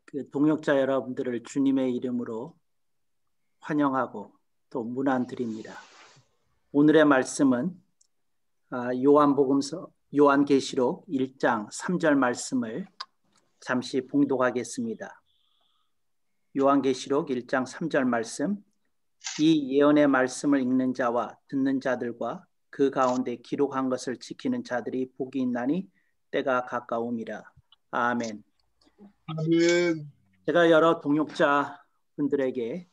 그 동역자 여러분들을 주님의 이름으로 환영하고 또 문안드립니다. 오늘의 말씀은 요한복음서 요한계시록 1장 3절 말씀을 잠시 봉독하겠습니다. 요한계시록 1장 3절 말씀. 이 예언의 말씀을 읽는 자와 듣는 자들과 그 가운데 기록한 것을 지키는 자들이 복이 있나니 때가 가까움이라. 아멘. 아멘. 제가 여러 동역자 분들에게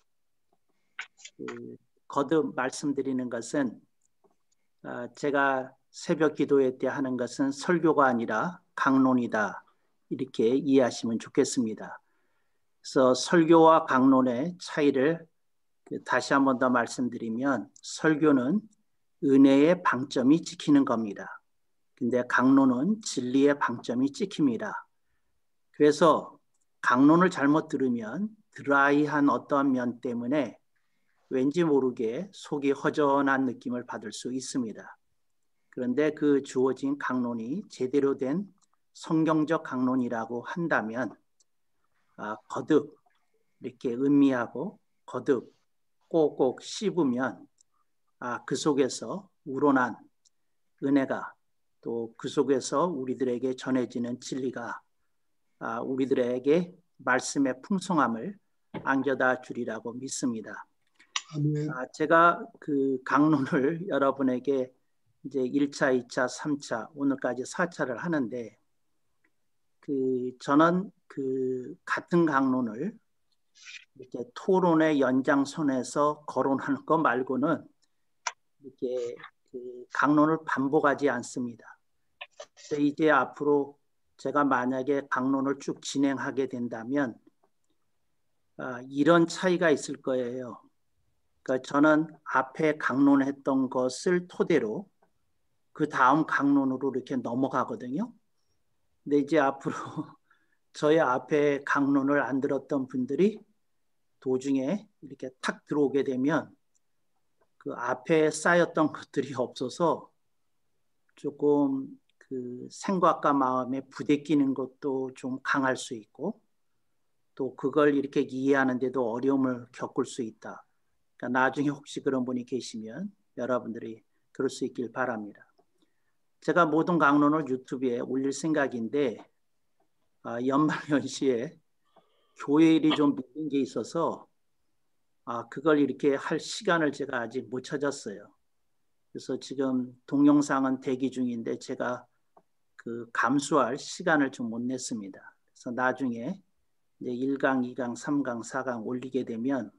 거듭 말씀드리는 것은 제가 새벽 기도회 때 하는 것은 설교가 아니라 강론이다, 이렇게 이해하시면 좋겠습니다. 그래서 설교와 강론의 차이를 다시 한 번 더 말씀드리면, 설교는 은혜의 방점이 찍히는 겁니다. 근데 강론은 진리의 방점이 찍힙니다. 그래서 강론을 잘못 들으면 드라이한 어떠한 면 때문에 왠지 모르게 속이 허전한 느낌을 받을 수 있습니다. 그런데 그 주어진 강론이 제대로 된 성경적 강론이라고 한다면 거듭 이렇게 음미하고 거듭 꼭꼭 씹으면 그 속에서 우러난 은혜가, 또 그 속에서 우리들에게 전해지는 진리가 우리들에게 말씀의 풍성함을 안겨다 주리라고 믿습니다. 아멘. 제가 그 강론을 여러분에게 이제 1차, 2차, 3차, 오늘까지 4차를 하는데, 저는 같은 강론을 이렇게 토론의 연장선에서 거론하는 것 말고는 이렇게 강론을 반복하지 않습니다. 이제 앞으로 제가 만약에 강론을 쭉 진행하게 된다면 이런 차이가 있을 거예요. 그러니까 저는 앞에 강론했던 것을 토대로 그 다음 강론으로 이렇게 넘어가거든요. 근데 이제 앞으로 저희 앞에 강론을 안 들었던 분들이 도중에 이렇게 탁 들어오게 되면 그 앞에 쌓였던 것들이 없어서 조금 그 생각과 마음에 부대끼는 것도 좀 강할 수 있고, 또 그걸 이렇게 이해하는데도 어려움을 겪을 수 있다. 그러니까 나중에 혹시 그런 분이 계시면 여러분들이 그럴 수 있길 바랍니다. 제가 모든 강론을 유튜브에 올릴 생각인데 연말연시에 교회 일이 좀 밀린 게 있어서 그걸 이렇게 할 시간을 제가 아직 못 찾았어요. 그래서 지금 동영상은 대기 중인데 제가 그 감수할 시간을 좀 못 냈습니다. 그래서 나중에 이제 1강, 2강, 3강, 4강 올리게 되면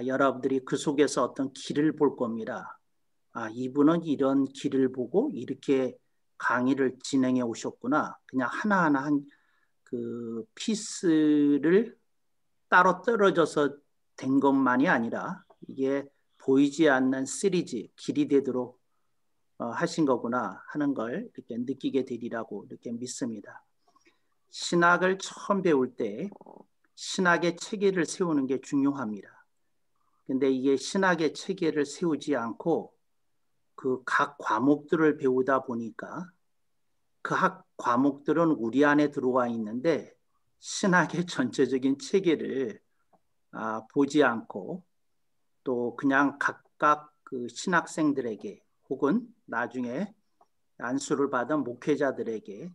여러분들이 그 속에서 어떤 길을 볼 겁니다. 이분은 이런 길을 보고 이렇게 강의를 진행해 오셨구나. 그냥 하나하나 그 피스를 따로 떨어져서 된 것만이 아니라 이게 보이지 않는 시리즈, 길이 되도록 하신 거구나 하는 걸 이렇게 느끼게 되리라고 이렇게 믿습니다. 신학을 처음 배울 때 신학의 체계를 세우는 게 중요합니다. 근데 이게 신학의 체계를 세우지 않고 그 각 과목들을 배우다 보니까 그 과목들은 우리 안에 들어와 있는데 신학의 전체적인 체계를 보지 않고, 또 그냥 각각 그 신학생들에게 혹은 나중에 안수를 받은 목회자들에게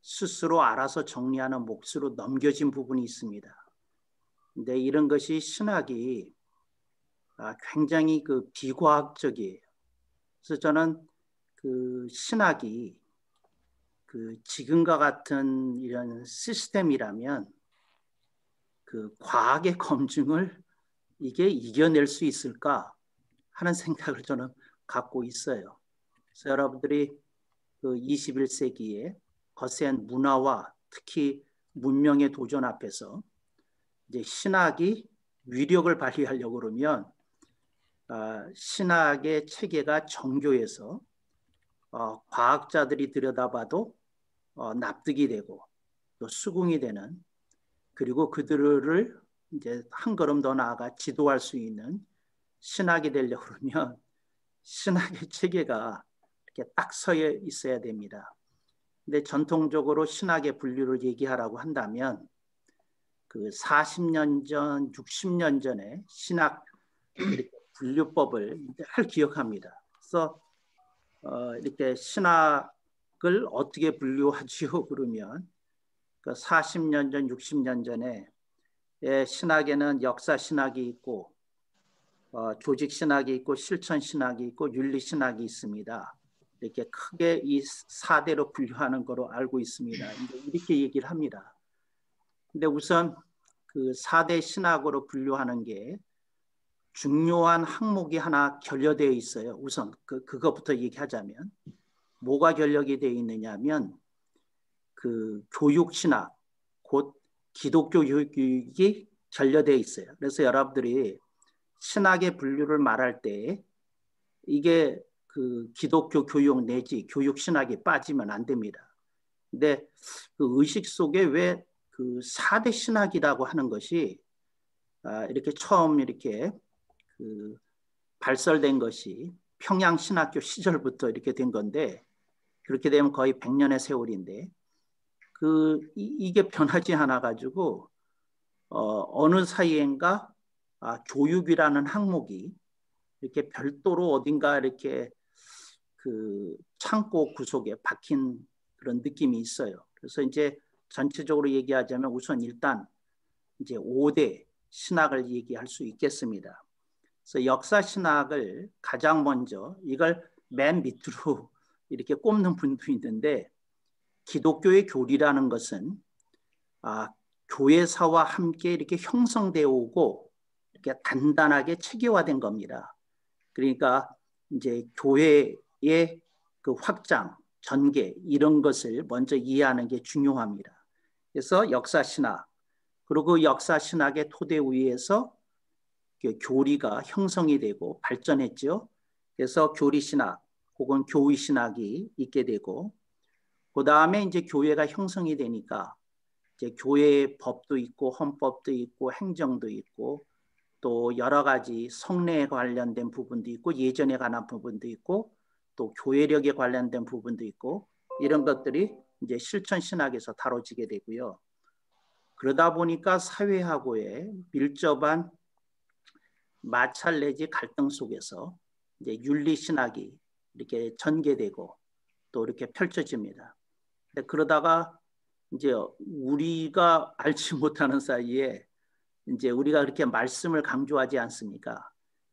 스스로 알아서 정리하는 몫으로 넘겨진 부분이 있습니다. 근데 이런 것이 신학이 굉장히 그 비과학적이에요. 그래서 저는 그 신학이 그 지금과 같은 이런 시스템이라면 그 과학의 검증을 이게 이겨낼 수 있을까 하는 생각을 저는 갖고 있어요. 그래서 여러분들이 그 21세기에 거센 문화와 특히 문명의 도전 앞에서 이제 신학이 위력을 발휘하려고 그러면 신학의 체계가 정교해서 과학자들이 들여다봐도 납득이 되고 또 수긍이 되는, 그리고 그들을 이제 한 걸음 더 나아가 지도할 수 있는 신학이 되려고 그러면 신학의 체계가 이렇게 딱 서 있어야 됩니다. 근데 전통적으로 신학의 분류를 얘기하라고 한다면 그 40년 전, 60년 전에 신학 이렇게 분류법을 잘 기억합니다. 그래서 이렇게 신학을 어떻게 분류하지요? 그러면 그 40년 전, 60년 전에 신학에는 역사 신학이 있고 조직 신학이 있고 실천 신학이 있고 윤리 신학이 있습니다. 이렇게 크게 이 4대로 분류하는 거로 알고 있습니다. 이렇게 얘기를 합니다. 근데 우선 그 4대 신학으로 분류하는 게 중요한 항목이 하나 결여되어 있어요. 우선 그것부터 얘기하자면 뭐가 결력이 되어 있느냐면 그 교육 신학, 곧 기독교 교육이 결여되어 있어요. 그래서 여러분들이 신학의 분류를 말할 때 이게 그 기독교 교육 내지 교육 신학이 빠지면 안 됩니다. 근데 그 의식 속에 왜 그 4대 신학이라고 하는 것이 이렇게 처음 이렇게 그 발설된 것이 평양신학교 시절부터 이렇게 된 건데 그렇게 되면 거의 100년의 세월인데 이게 변하지 않아 가지고 어느 사이엔가 교육이라는 항목이 이렇게 별도로 어딘가 이렇게 그 창고 구석에 박힌 그런 느낌이 있어요. 그래서 이제 전체적으로 얘기하자면 우선 일단 이제 5대 신학을 얘기할 수 있겠습니다. 그래서 역사 신학을 가장 먼저 이걸 맨 밑으로 이렇게 꼽는 분도 있는데 기독교의 교리라는 것은 교회사와 함께 이렇게 형성되어 오고 이렇게 단단하게 체계화된 겁니다. 그러니까 이제 교회의 그 확장, 전개 이런 것을 먼저 이해하는 게 중요합니다. 그래서 역사신학, 그리고 역사신학의 토대 위에서 교리가 형성이 되고 발전했죠. 그래서 교리신학 혹은 교의신학이 있게 되고 그 다음에 이제 교회가 형성이 되니까 이제 교회의 법도 있고 헌법도 있고 행정도 있고 또 여러 가지 성례에 관련된 부분도 있고 예전에 관한 부분도 있고 또 교회력에 관련된 부분도 있고 이런 것들이 이제 실천 신학에서 다뤄지게 되고요. 그러다 보니까 사회하고의 밀접한 마찰 내지 갈등 속에서 이제 윤리 신학이 이렇게 전개되고 또 이렇게 펼쳐집니다. 근데 그러다가 이제 우리가 알지 못하는 사이에 이제 우리가 그렇게 말씀을 강조하지 않습니까?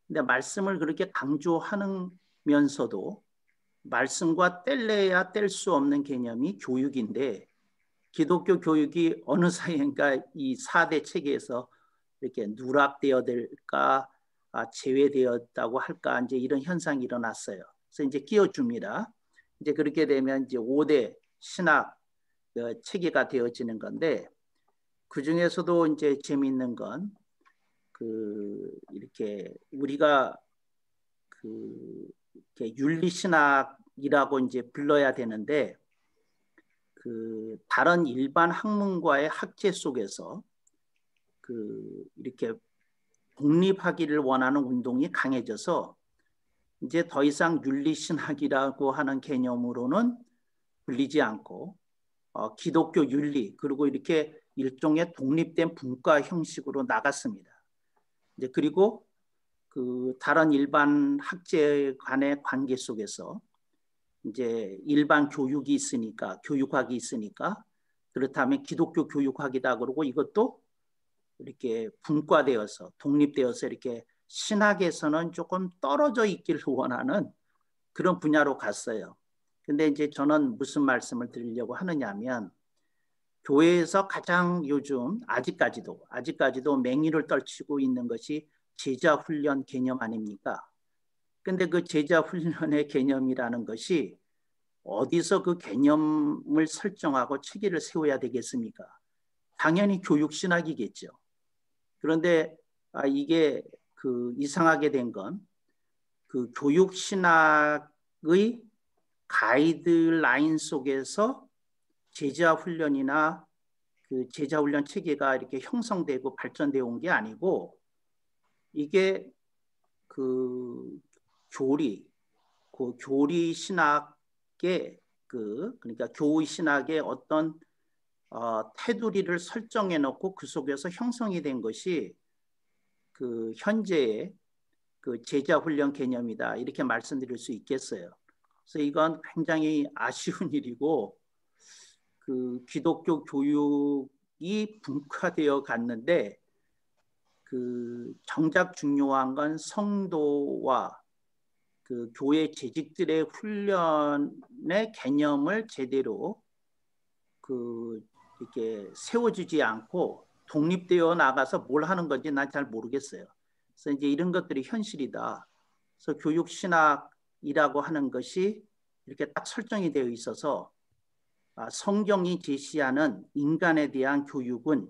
근데 말씀을 그렇게 강조하면서도 말씀과 뗄래야 뗄 수 없는 개념이 교육인데 기독교 교육이 어느 사이인가 이 4대 체계에서 이렇게 누락되어 될까 제외되었다고 할까 이제 이런 현상이 일어났어요. 그래서 이제 끼워줍니다. 이제 그렇게 되면 이제 5대 신학 체계가 되어지는 건데 그 중에서도 이제 재미있는 건 이렇게 우리가 이렇게 윤리신학이라고 이제 불러야 되는데 다른 일반 학문과의 학제 속에서 이렇게 독립하기를 원하는 운동이 강해져서 이제 더 이상 윤리신학이라고 하는 개념으로는 불리지 않고 기독교 윤리 그리고 이렇게 일종의 독립된 분과 형식으로 나갔습니다. 이제 그리고 다른 일반 학제 간의 관계 속에서 이제 일반 교육이 있으니까 교육학이 있으니까 그렇다면 기독교 교육학이다 그러고 이것도 이렇게 분과되어서 독립되어서 이렇게 신학에서는 조금 떨어져 있기를 원하는 그런 분야로 갔어요. 근데 이제 저는 무슨 말씀을 드리려고 하느냐면 교회에서 가장 요즘 아직까지도 맹위를 떨치고 있는 것이 제자 훈련 개념 아닙니까? 근데 그 제자 훈련의 개념이라는 것이 어디서 그 개념을 설정하고 체계를 세워야 되겠습니까? 당연히 교육신학이겠죠. 그런데 이게 이상하게 된 건 교육신학의 가이드라인 속에서 제자 훈련이나 제자 훈련 체계가 이렇게 형성되고 발전되어 온 게 아니고 이게 교리 신학의 그러니까 교의 신학의 어떤 테두리를 설정해 놓고 그 속에서 형성이 된 것이 그 현재의 그 제자 훈련 개념이다 이렇게 말씀드릴 수 있겠어요. 그래서 이건 굉장히 아쉬운 일이고 그 기독교 교육이 분화되어 갔는데 그 정작 중요한 건 성도와 그 교회 재직들의 훈련의 개념을 제대로 그 이렇게 세워주지 않고 독립되어 나가서 뭘 하는 건지 난 잘 모르겠어요. 그래서 이제 이런 것들이 현실이다. 그래서 교육 신학이라고 하는 것이 이렇게 딱 설정이 되어 있어서 성경이 제시하는 인간에 대한 교육은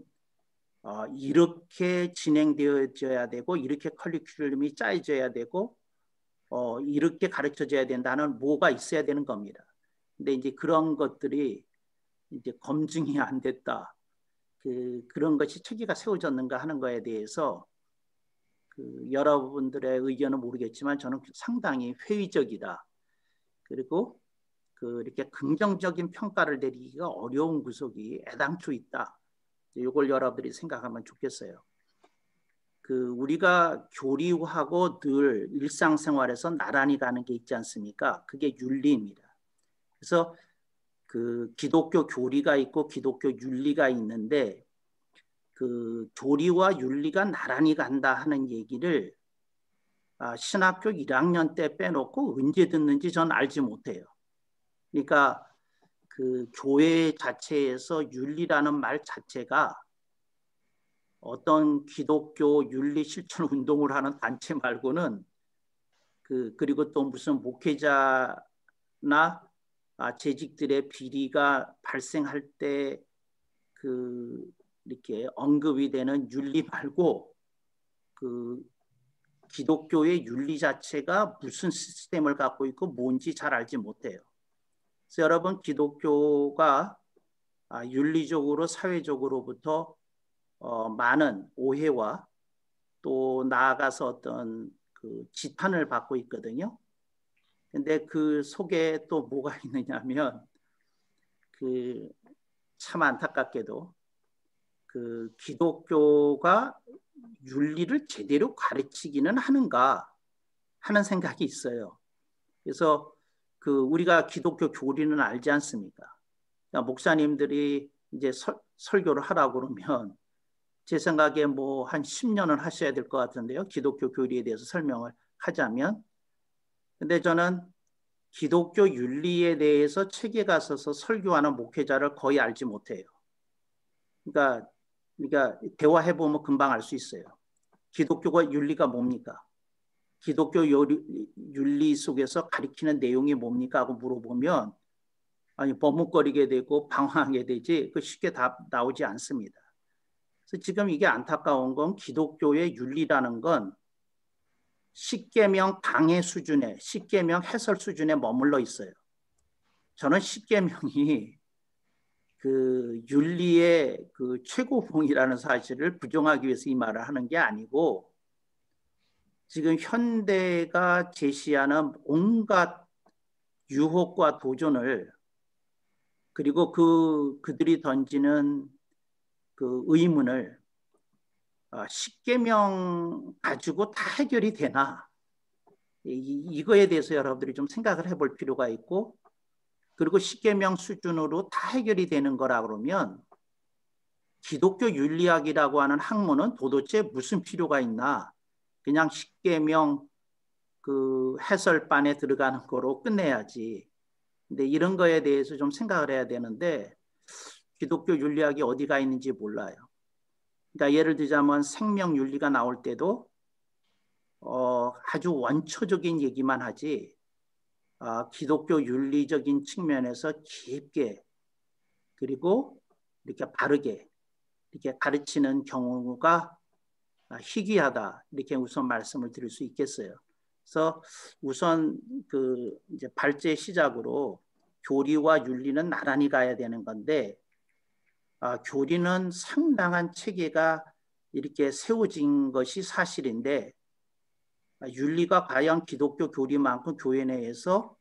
이렇게 진행되어져야 되고 이렇게 커리큘럼이 짜여져야 되고 이렇게 가르쳐져야 된다는 뭐가 있어야 되는 겁니다. 근데 이제 그런 것들이 이제 검증이 안 됐다. 그런 것이 체계가 세워졌는가 하는 거에 대해서 여러분들의 의견은 모르겠지만 저는 상당히 회의적이다. 그리고 이렇게 긍정적인 평가를 내리기가 어려운 구석이 애당초 있다. 이걸 여러분들이 생각하면 좋겠어요. 우리가 교리하고 늘 일상생활에서 나란히 가는 게 있지 않습니까? 그게 윤리입니다. 그래서 기독교 교리가 있고 기독교 윤리가 있는데 교리와 윤리가 나란히 간다 하는 얘기를 신학교 1학년 때 빼놓고 언제 듣는지 전 알지 못해요. 그러니까 교회 자체에서 윤리라는 말 자체가 어떤 기독교 윤리 실천 운동을 하는 단체 말고는 그리고 또 무슨 목회자나 재직들의 비리가 발생할 때 이렇게 언급이 되는 윤리 말고 기독교의 윤리 자체가 무슨 시스템을 갖고 있고 뭔지 잘 알지 못해요. 그래서 여러분 기독교가 윤리적으로 사회적으로부터 많은 오해와 또 나아가서 어떤 지탄을 받고 있거든요. 근데 그 속에 또 뭐가 있느냐면 참 안타깝게도 기독교가 윤리를 제대로 가르치기는 하는가 하는 생각이 있어요. 그래서 우리가 기독교 교리는 알지 않습니까? 그러니까 목사님들이 이제 설교를 하라고 그러면 제 생각에 뭐 한 10년은 하셔야 될 것 같은데요. 기독교 교리에 대해서 설명을 하자면. 근데 저는 기독교 윤리에 대해서 책에 가서서 설교하는 목회자를 거의 알지 못해요. 그러니까 대화해보면 금방 알 수 있어요. 기독교가 윤리가 뭡니까? 기독교 윤리 속에서 가리키는 내용이 뭡니까? 하고 물어보면 버뭇거리게 되고 방황하게 되지 쉽게 답 나오지 않습니다. 그래서 지금 이게 안타까운 건 기독교의 윤리라는 건 십계명 강해 수준에 십계명 해설 수준에 머물러 있어요. 저는 십계명이 윤리의 최고봉이라는 사실을 부정하기 위해서 이 말을 하는 게 아니고 지금 현대가 제시하는 온갖 유혹과 도전을 그리고 그들이 던지는 의문을 십계명 가지고 다 해결이 되나 이거에 대해서 여러분들이 좀 생각을 해볼 필요가 있고 그리고 십계명 수준으로 다 해결이 되는 거라 그러면 기독교 윤리학이라고 하는 학문은 도대체 무슨 필요가 있나 그냥 십계명 해설반에 들어가는 거로 끝내야지. 근데 이런 거에 대해서 좀 생각을 해야 되는데 기독교 윤리학이 어디가 있는지 몰라요. 그러니까 예를 들자면 생명윤리가 나올 때도 아주 원초적인 얘기만 하지 기독교 윤리적인 측면에서 깊게 그리고 이렇게 바르게 이렇게 가르치는 경우가 희귀하다 이렇게 우선 말씀을 드릴 수 있겠어요. 그래서 우선 이제 발제 시작으로 교리와 윤리는 나란히 가야 되는 건데 교리는 상당한 체계가 이렇게 세워진 것이 사실인데 윤리가 과연 기독교 교리만큼 교회 내에서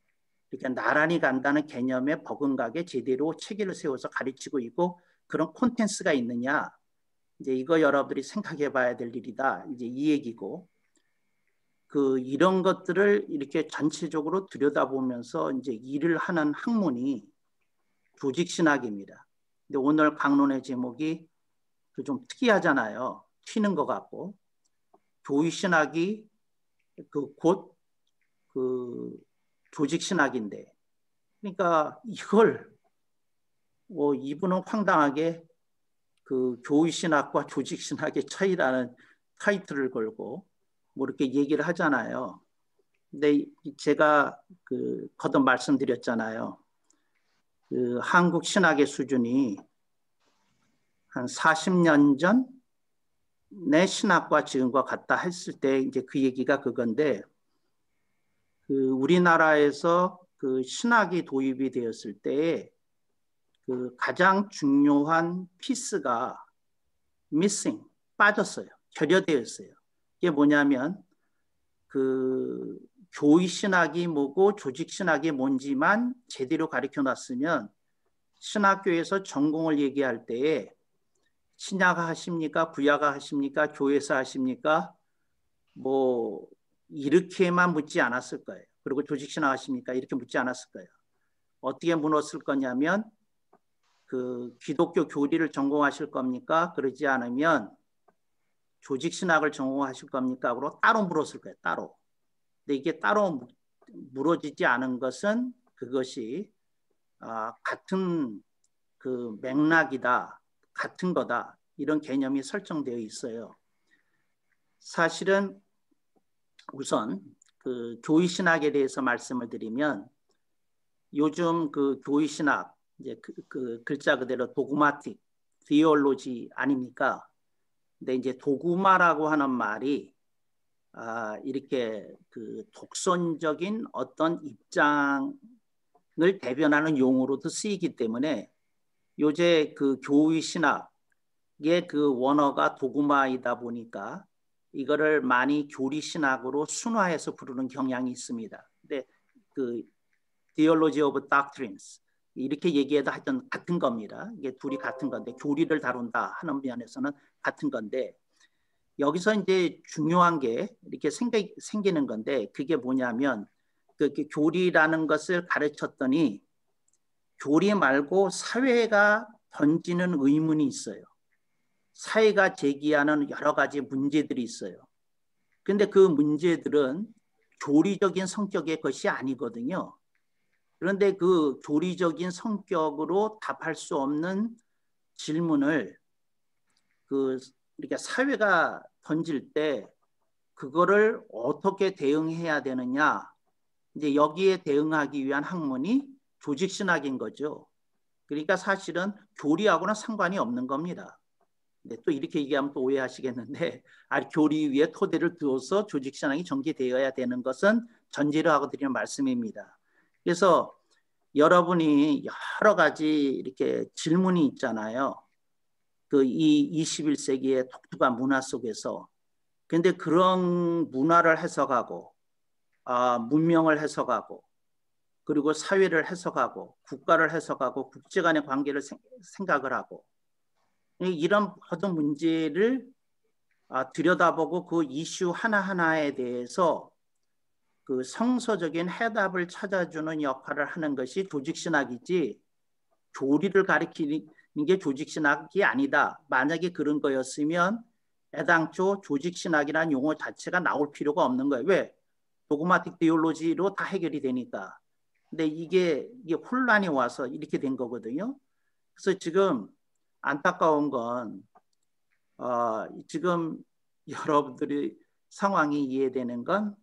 이렇게 나란히 간다는 개념에 버금가게 제대로 체계를 세워서 가르치고 있고 그런 콘텐츠가 있느냐? 이제 이거 여러분들이 생각해 봐야 될 일이다. 이제 이 얘기고. 이런 것들을 이렇게 전체적으로 들여다보면서 이제 일을 하는 학문이 조직신학입니다. 근데 오늘 강론의 제목이 좀 특이하잖아요. 튀는 것 같고. 교육신학이 곧 조직신학인데. 그러니까 이걸 이분은 황당하게 교육신학과 조직신학의 차이라는 타이틀을 걸고 이렇게 얘기를 하잖아요. 근데 제가 거듭 말씀드렸잖아요. 한국 신학의 수준이 한 40년 전의 신학과 지금과 같다 했을 때 이제 그 얘기가 그건데 우리나라에서 신학이 도입이 되었을 때 가장 중요한 피스가 missing, 빠졌어요. 결여되었어요. 이게 뭐냐면 교의신학이 뭐고 조직신학이 뭔지만 제대로 가르쳐 놨으면 신학교에서 전공을 얘기할 때에 신약 하십니까? 구약 하십니까? 교회사 하십니까? 이렇게만 묻지 않았을 거예요. 그리고 조직신학 하십니까? 이렇게 묻지 않았을 거예요. 어떻게 물었을 거냐면 기독교 교리를 전공하실 겁니까? 그러지 않으면 조직신학을 전공하실 겁니까? 하고 따로 물었을 거예요. 따로. 근데 이게 따로 물어지지 않은 것은 그것이 같은 맥락이다. 같은 거다. 이런 개념이 설정되어 있어요. 사실은 우선 교의신학에 대해서 말씀을 드리면 요즘 교의신학 이제 글자 그대로 도그마틱, 디올로지 아닙니까? 근데 이제 도구마라고 하는 말이 이렇게 독선적인 어떤 입장을 대변하는 용어로도 쓰이기 때문에 요새 교의 신학의 원어가 도구마이다 보니까 이거를 많이 교리 신학으로 순화해서 부르는 경향이 있습니다. 근데 Theology of Doctrines 이렇게 얘기해도 하여튼 같은 겁니다. 이게 둘이 같은 건데 교리를 다룬다 하는 면에서는 같은 건데 여기서 이제 중요한 게 이렇게 생기는 건데 그게 뭐냐면 교리라는 것을 가르쳤더니 교리 말고 사회가 던지는 의문이 있어요. 사회가 제기하는 여러 가지 문제들이 있어요. 근데 그 문제들은 교리적인 성격의 것이 아니거든요. 그런데 교리적인 성격으로 답할 수 없는 질문을 이렇게 사회가 던질 때 그거를 어떻게 대응해야 되느냐. 이제 여기에 대응하기 위한 학문이 조직신학인 거죠. 그러니까 사실은 교리하고는 상관이 없는 겁니다. 네, 또 이렇게 얘기하면 또 오해하시겠는데 교리 위에 토대를 두어서 조직신학이 전개되어야 되는 것은 전제로 하고 드리는 말씀입니다. 그래서 여러분이 여러 가지 이렇게 질문이 있잖아요. 이 21세기의 독특한 문화 속에서. 근데 그런 문화를 해석하고 문명을 해석하고 그리고 사회를 해석하고 국가를 해석하고 국제 간의 관계를 생각을 하고 이런 모든 문제를 들여다보고 그 이슈 하나하나에 대해서 성서적인 해답을 찾아주는 역할을 하는 것이 조직신학이지 교리를 가리키는 게 조직신학이 아니다. 만약에 그런 거였으면 애당초 조직신학이라는 용어 자체가 나올 필요가 없는 거예요. 왜? 도그마틱 디올로지로 다 해결이 되니까. 근데 이게 혼란이 와서 이렇게 된 거거든요. 그래서 지금 안타까운 건 지금 여러분들이 상황이 이해되는 건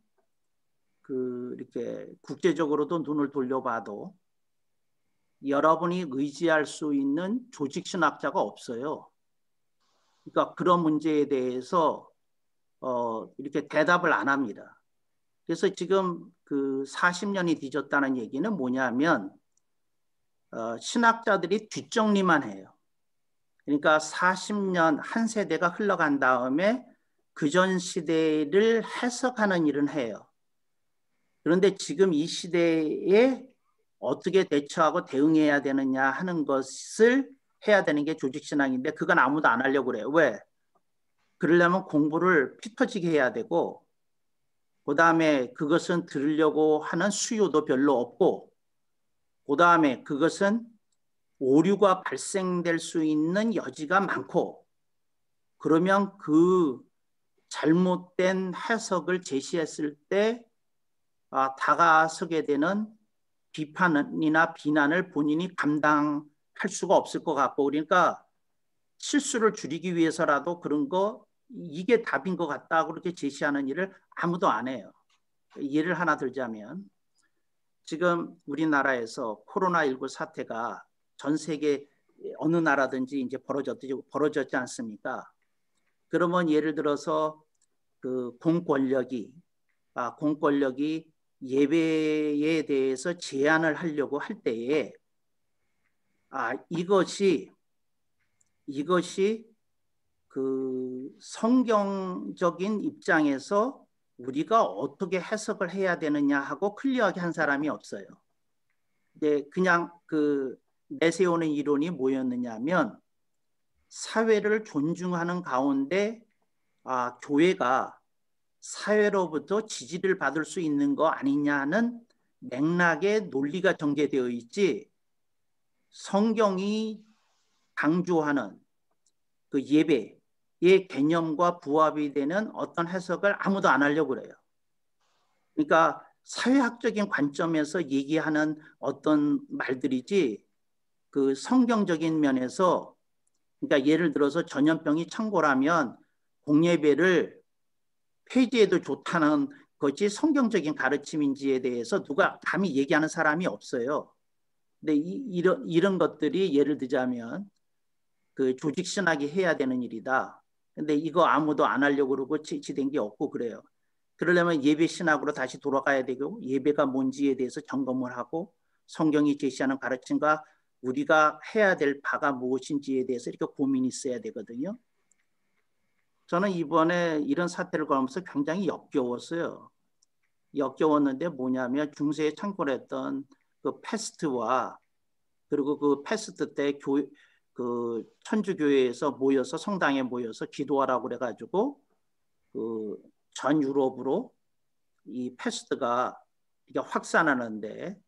이렇게 국제적으로도 눈을 돌려봐도 여러분이 의지할 수 있는 조직신학자가 없어요. 그러니까 그런 문제에 대해서 이렇게 대답을 안 합니다. 그래서 지금 40년이 뒤졌다는 얘기는 뭐냐면 신학자들이 뒷정리만 해요. 그러니까 40년 한 세대가 흘러간 다음에 그전 시대를 해석하는 일은 해요. 그런데 지금 이 시대에 어떻게 대처하고 대응해야 되느냐 하는 것을 해야 되는 게 조직신앙인데 그건 아무도 안 하려고 그래요. 왜? 그러려면 공부를 피 터지게 해야 되고 그 다음에 그것은 들으려고 하는 수요도 별로 없고 그 다음에 그것은 오류가 발생될 수 있는 여지가 많고 그러면 그 잘못된 해석을 제시했을 때 다가서게 되는 비판이나 비난을 본인이 감당할 수가 없을 것 같고 그러니까 실수를 줄이기 위해서라도 그런 거 이게 답인 것 같다 그렇게 제시하는 일을 아무도 안 해요. 예를 하나 들자면 지금 우리나라에서 코로나19 사태가 전 세계 어느 나라든지 이제 벌어졌지 않습니까? 그러면 예를 들어서 그 공권력이 예배에 대해서 제한을 하려고 할 때에 이것이 그 성경적인 입장에서 우리가 어떻게 해석을 해야 되느냐 하고 클리어하게 한 사람이 없어요. 그냥 그 내세우는 이론이 뭐였느냐면 사회를 존중하는 가운데 교회가 사회로부터 지지를 받을 수 있는 거 아니냐는 맥락의 논리가 전개되어 있지 성경이 강조하는 그 예배의 개념과 부합이 되는 어떤 해석을 아무도 안 하려고 그래요. 그러니까 사회학적인 관점에서 얘기하는 어떤 말들이지 그 성경적인 면에서 그러니까 예를 들어서 전염병이 창궐하면 공예배를 폐지해도 좋다는 것이 성경적인 가르침인지에 대해서 누가 감히 얘기하는 사람이 없어요. 근데 이런 것들이 예를 들자면 그 조직 신학이 해야 되는 일이다. 근데 이거 아무도 안 하려고 그러고 지된 게 없고 그래요. 그러려면 예배 신학으로 다시 돌아가야 되고 예배가 뭔지에 대해서 점검을 하고 성경이 제시하는 가르침과 우리가 해야 될 바가 무엇인지에 대해서 이렇게 고민이 있어야 되거든요. 저는 이번에 이런 사태를 걸으면서 굉장히 역겨웠어요. 역겨웠는데 뭐냐면 중세에 창궐했던 그 패스트와 그리고 그 패스트 때 그 천주교회에서 모여서 성당에 모여서 기도하라고 그래가지고 그 전 유럽으로 이 패스트가 이게 확산하는데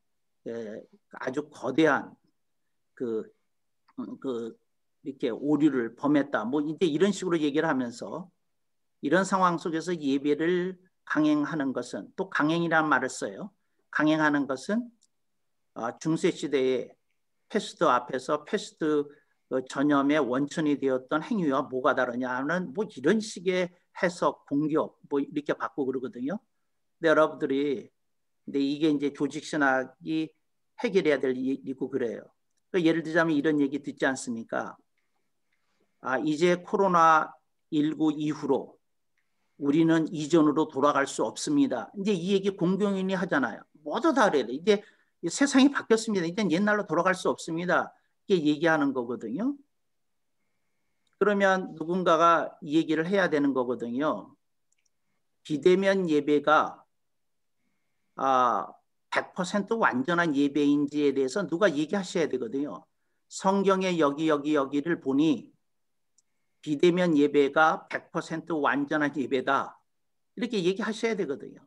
아주 거대한 그 이렇게 오류를 범했다. 뭐 이제 이런 식으로 얘기를 하면서 이런 상황 속에서 예배를 강행하는 것은 또 강행이라는 말을 써요. 강행하는 것은 중세 시대에 패스트 앞에서 패스트 전염의 원천이 되었던 행위와 뭐가 다르냐는 뭐 이런 식의 해석, 공격 뭐 이렇게 받고 그러거든요. 근데 여러분들이 근데 이게 이제 조직 신학이 해결해야 될 일이고 그래요. 그러니까 예를 들자면 이런 얘기 듣지 않습니까? 이제 코로나19 이후로 우리는 이전으로 돌아갈 수 없습니다. 이제 이 얘기 공공연히 하잖아요. 모두 다 그래요. 이제 세상이 바뀌었습니다. 이제 옛날로 돌아갈 수 없습니다. 이게 얘기하는 거거든요. 그러면 누군가가 이 얘기를 해야 되는 거거든요. 비대면 예배가 100% 완전한 예배인지에 대해서 누가 얘기하셔야 되거든요. 성경의 여기를 보니 비대면 예배가 100% 완전한 예배다. 이렇게 얘기하셔야 되거든요.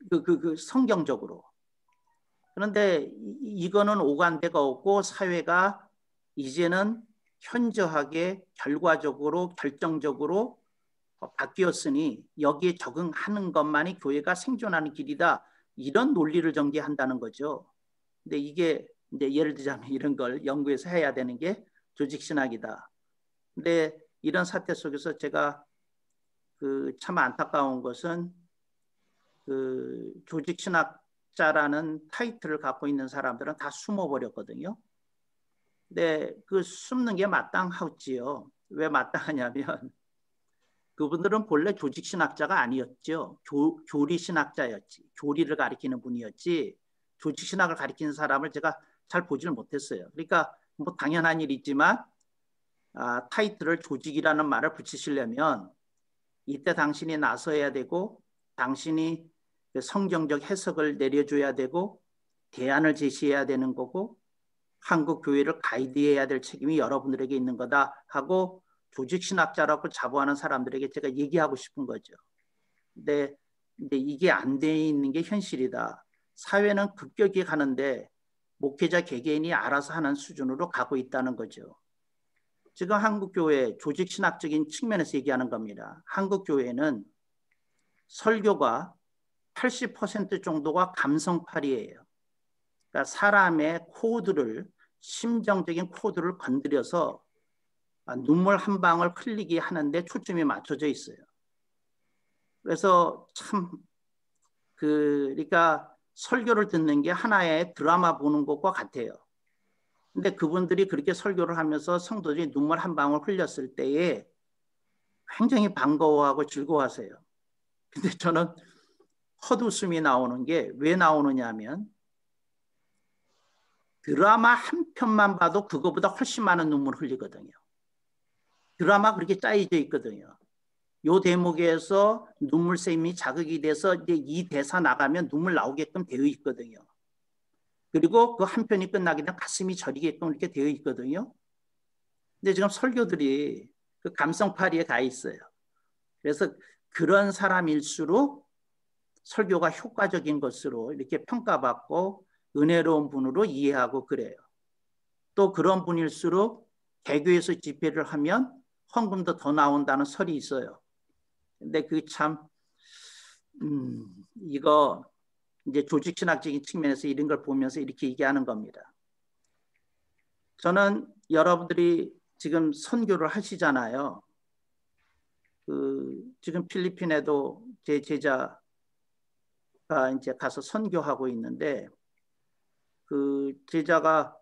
그 성경적으로. 그런데 이거는 오간데가 없고 사회가 이제는 현저하게 결과적으로 결정적으로 바뀌었으니 여기에 적응하는 것만이 교회가 생존하는 길이다. 이런 논리를 전개한다는 거죠. 근데 이게 이제 예를 들자면 이런 걸 연구해서 해야 되는 게 조직신학이다. 근데 이런 사태 속에서 제가 그 참 안타까운 것은 그 조직신학자라는 타이틀을 갖고 있는 사람들은 다 숨어버렸거든요. 근데 그 숨는 게 마땅하지요. 왜 마땅하냐면 그분들은 본래 조직신학자가 아니었죠. 교리신학자였지. 교리를 가리키는 분이었지. 조직신학을 가리키는 사람을 제가 잘 보지를 못했어요. 그러니까 뭐 당연한 일이지만 타이틀을 조직이라는 말을 붙이시려면 이때 당신이 나서야 되고 당신이 성경적 해석을 내려줘야 되고 대안을 제시해야 되는 거고 한국 교회를 가이드해야 될 책임이 여러분들에게 있는 거다 하고 조직신학자라고 자부하는 사람들에게 제가 얘기하고 싶은 거죠. 근데 이게 안 돼 있는 게 현실이다. 사회는 급격히 가는데 목회자 개개인이 알아서 하는 수준으로 가고 있다는 거죠. 지금 한국교회 조직신학적인 측면에서 얘기하는 겁니다. 한국교회는 설교가 80% 정도가 감성팔이에요. 그러니까 사람의 코드를, 심정적인 코드를 건드려서 눈물 한 방울 흘리게 하는데 초점이 맞춰져 있어요. 그래서 참 그러니까 설교를 듣는 게 하나의 드라마 보는 것과 같아요. 근데 그분들이 그렇게 설교를 하면서 성도들이 눈물 한 방울 흘렸을 때에 굉장히 반가워하고 즐거워하세요. 근데 저는 헛웃음이 나오는 게 왜 나오느냐 하면 드라마 한 편만 봐도 그거보다 훨씬 많은 눈물 흘리거든요. 드라마 그렇게 짜여져 있거든요. 요 대목에서 눈물샘이 자극이 돼서 이제 이 대사 나가면 눈물 나오게끔 되어 있거든요. 그리고 그 한 편이 끝나게 되면 가슴이 저리게끔 이렇게 되어 있거든요. 근데 지금 설교들이 그 감성파리에 가 있어요. 그래서 그런 사람일수록 설교가 효과적인 것으로 이렇게 평가받고 은혜로운 분으로 이해하고 그래요. 또 그런 분일수록 개교에서 집회를 하면 헌금도 더 나온다는 설이 있어요. 근데 그 참 이거 이제 조직신학적인 측면에서 이런 걸 보면서 이렇게 얘기하는 겁니다. 저는 여러분들이 지금 선교를 하시잖아요. 지금 필리핀에도 제 제자가 이제 가서 선교하고 있는데 그 제자가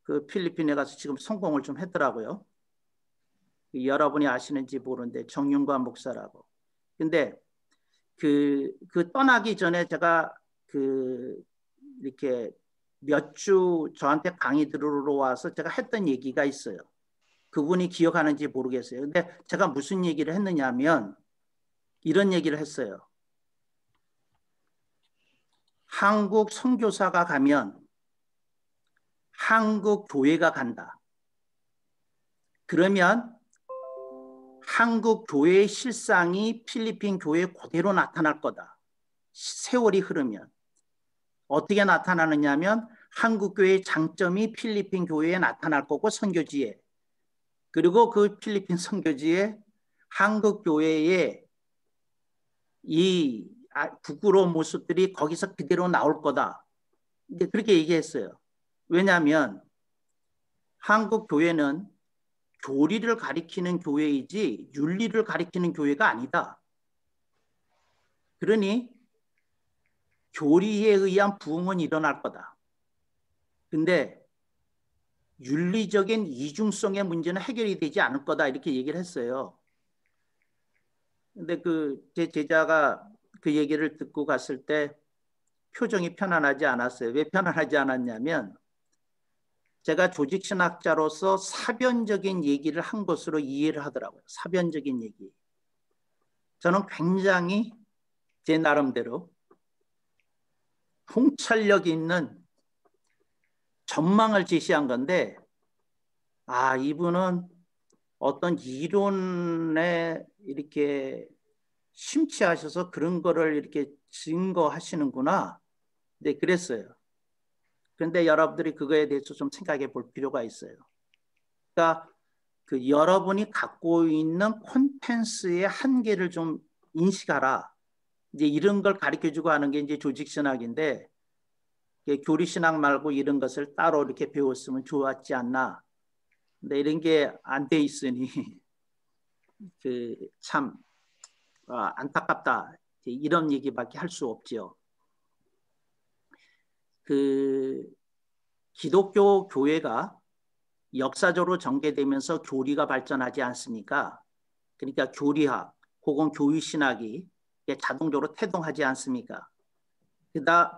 그 필리핀에 가서 지금 성공을 좀 했더라고요. 여러분이 아시는지 모르는데 정윤관 목사라고. 근데 그 떠나기 전에 제가 이렇게 몇 주 저한테 강의 들으러 와서 제가 했던 얘기가 있어요. 그분이 기억하는지 모르겠어요. 근데 제가 무슨 얘기를 했느냐면 이런 얘기를 했어요. 한국 선교사가 가면 한국 교회가 간다. 그러면 한국 교회의 실상이 필리핀 교회에 그대로 나타날 거다. 세월이 흐르면. 어떻게 나타나느냐면 한국 교회의 장점이 필리핀 교회에 나타날 거고 선교지에. 그리고 그 필리핀 선교지에 한국 교회의 이 부끄러운 모습들이 거기서 그대로 나올 거다. 이제 그렇게 얘기했어요. 왜냐하면 한국 교회는 교리를 가리키는 교회이지 윤리를 가리키는 교회가 아니다. 그러니 교리에 의한 부흥은 일어날 거다. 근데 윤리적인 이중성의 문제는 해결이 되지 않을 거다. 이렇게 얘기를 했어요. 근데 제 제자가 그 얘기를 듣고 갔을 때 표정이 편안하지 않았어요. 왜 편안하지 않았냐면 제가 조직신학자로서 사변적인 얘기를 한 것으로 이해를 하더라고요. 사변적인 얘기. 저는 굉장히 제 나름대로 통찰력 있는 전망을 제시한 건데 이분은 어떤 이론에 이렇게 심취하셔서 그런 거를 이렇게 증거하시는구나. 네, 그랬어요. 그런데 여러분들이 그거에 대해서 좀 생각해 볼 필요가 있어요. 그러니까 여러분이 갖고 있는 콘텐츠의 한계를 좀 인식하라. 이제 이런 걸 가르쳐주고 하는 게 이제 조직신학인데 교리신학 말고 이런 것을 따로 이렇게 배웠으면 좋았지 않나. 근데 이런 게 안 돼 있으니 참 안타깝다. 이런 얘기밖에 할 수 없죠. 기독교 교회가 역사적으로 전개되면서 교리가 발전하지 않습니까? 그러니까 교리학 혹은 교위신학이 자동적으로 태동하지 않습니까?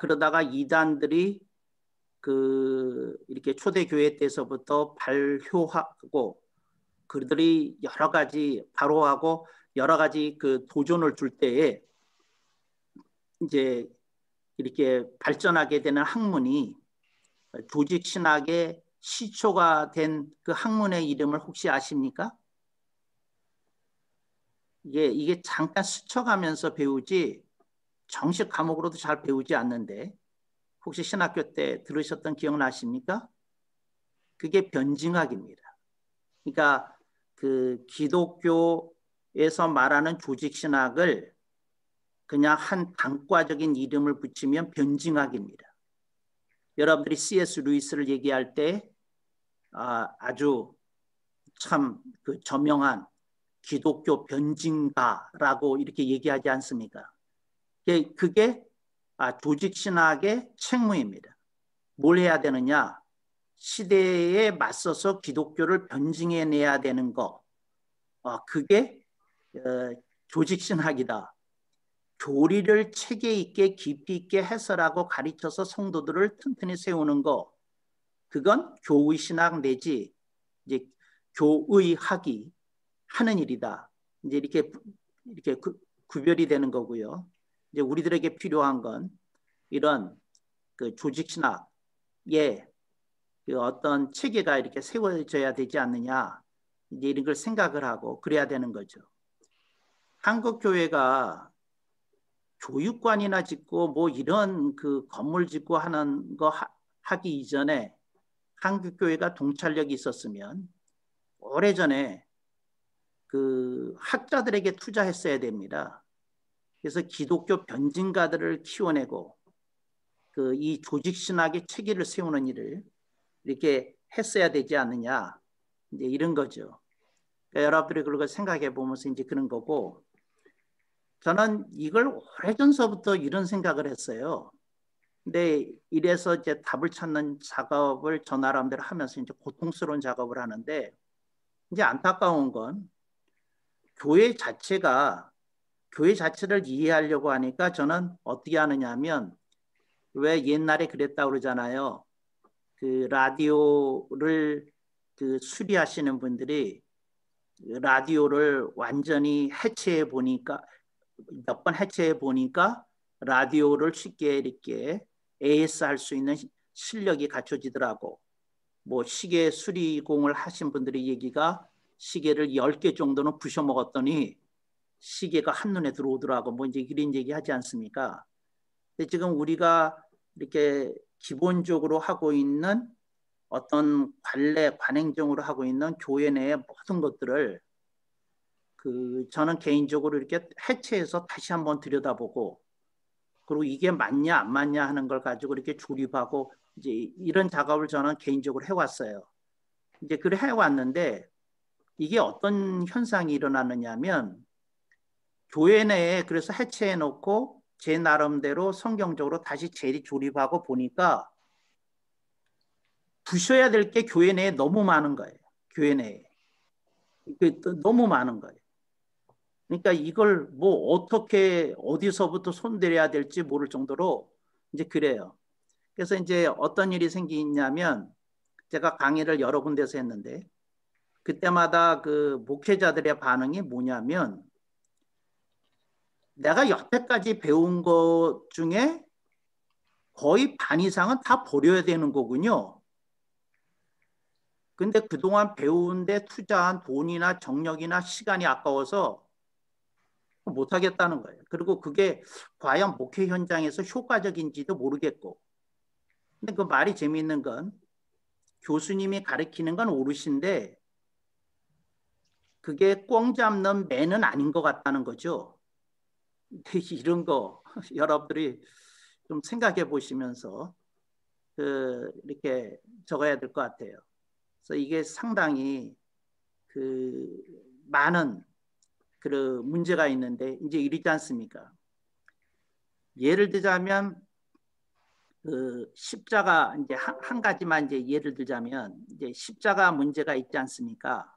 그러다가 이단들이 이렇게 초대교회 때서부터 발효하고 그들이 여러 가지 발효하고 여러 가지 도전을 줄 때에 이제 이렇게 발전하게 되는 학문이 조직신학의 시초가 된 그 학문의 이름을 혹시 아십니까? 이게 잠깐 스쳐가면서 배우지 정식 과목으로도 잘 배우지 않는데 혹시 신학교 때 들으셨던 기억나십니까? 그게 변증학입니다. 그러니까 그 기독교에서 말하는 조직신학을 그냥 한 단과적인 이름을 붙이면 변증학입니다. 여러분들이 C.S. 루이스를 얘기할 때 아주 참 그 저명한 기독교 변증가라고 이렇게 얘기하지 않습니까? 그게 조직신학의 책무입니다. 뭘 해야 되느냐? 시대에 맞서서 기독교를 변증해내야 되는 거. 그게 조직신학이다. 교리를 체계 있게 깊이 있게 해설하고 가르쳐서 성도들을 튼튼히 세우는 거. 그건 교의 신학 내지 이제 교의학이 하는 일이다. 이제 이렇게 구별이 되는 거고요. 이제 우리들에게 필요한 건 이런 그 조직 신학의 그 어떤 체계가 이렇게 세워져야 되지 않느냐. 이제 이런 걸 생각을 하고 그래야 되는 거죠. 한국 교회가 교육관이나 짓고 뭐 이런 그 건물 짓고 하는 거 하기 이전에 한국 교회가 동찰력이 있었으면 오래전에 그 학자들에게 투자했어야 됩니다. 그래서 기독교 변증가들을 키워내고 그 이 조직 신학의 체계를 세우는 일을 이렇게 했어야 되지 않느냐. 이제 이런 거죠. 그러니까 여러분들이 그걸 생각해 보면서 이제 그런 거고, 저는 이걸 오래전서부터 이런 생각을 했어요. 근데 이래서 이제 답을 찾는 작업을 저 나름대로 하면서 이제 고통스러운 작업을 하는데, 이제 안타까운 건 교회 자체를 이해하려고 하니까 저는 어떻게 하느냐 하면, 왜 옛날에 그랬다고 그러잖아요. 그 라디오를 그 수리하시는 분들이 라디오를 완전히 해체해 보니까 몇 번 해체해 보니까 라디오를 쉽게 이렇게 AS 할 수 있는 실력이 갖춰지더라고. 뭐 시계 수리공을 하신 분들의 얘기가 시계를 10개 정도는 부셔 먹었더니 시계가 한눈에 들어오더라고. 뭐 이제 이런 얘기 하지 않습니까? 근데 지금 우리가 이렇게 기본적으로 하고 있는 어떤 관행적으로 하고 있는 교회 내의 모든 것들을 저는 개인적으로 이렇게 해체해서 다시 한번 들여다보고, 그리고 이게 맞냐 안 맞냐 하는 걸 가지고 이렇게 조립하고 이제 이런 작업을 저는 개인적으로 해왔어요. 이제 그래 해왔는데 이게 어떤 현상이 일어나느냐면, 교회 내에 그래서 해체해 놓고 제 나름대로 성경적으로 다시 재조립하고 보니까 부셔야 될 게 교회 내에 너무 많은 거예요. 교회 내에. 너무 많은 거예요. 그러니까 이걸 뭐 어떻게 어디서부터 손대려야 될지 모를 정도로 이제 그래요. 그래서 이제 어떤 일이 생기냐면, 제가 강의를 여러 군데서 했는데 그때마다 그 목회자들의 반응이 뭐냐면, 내가 여태까지 배운 것 중에 거의 반 이상은 다 버려야 되는 거군요. 근데 그동안 배우는데 투자한 돈이나 정력이나 시간이 아까워서 못하겠다는 거예요. 그리고 그게 과연 목회 현장에서 효과적인지도 모르겠고. 근데 그 말이 재미있는 건, 교수님이 가르치는 건 옳으신데 그게 꽝 잡는 매는 아닌 것 같다는 거죠. 이런 거 여러분들이 좀 생각해 보시면서 이렇게 적어야 될 것 같아요. 그래서 이게 상당히 많은 문제가 있는데, 이제 이러지 않습니까? 예를 들자면 십자가, 이제 한 가지만 이제 예를 들자면, 이제 십자가 문제가 있지 않습니까?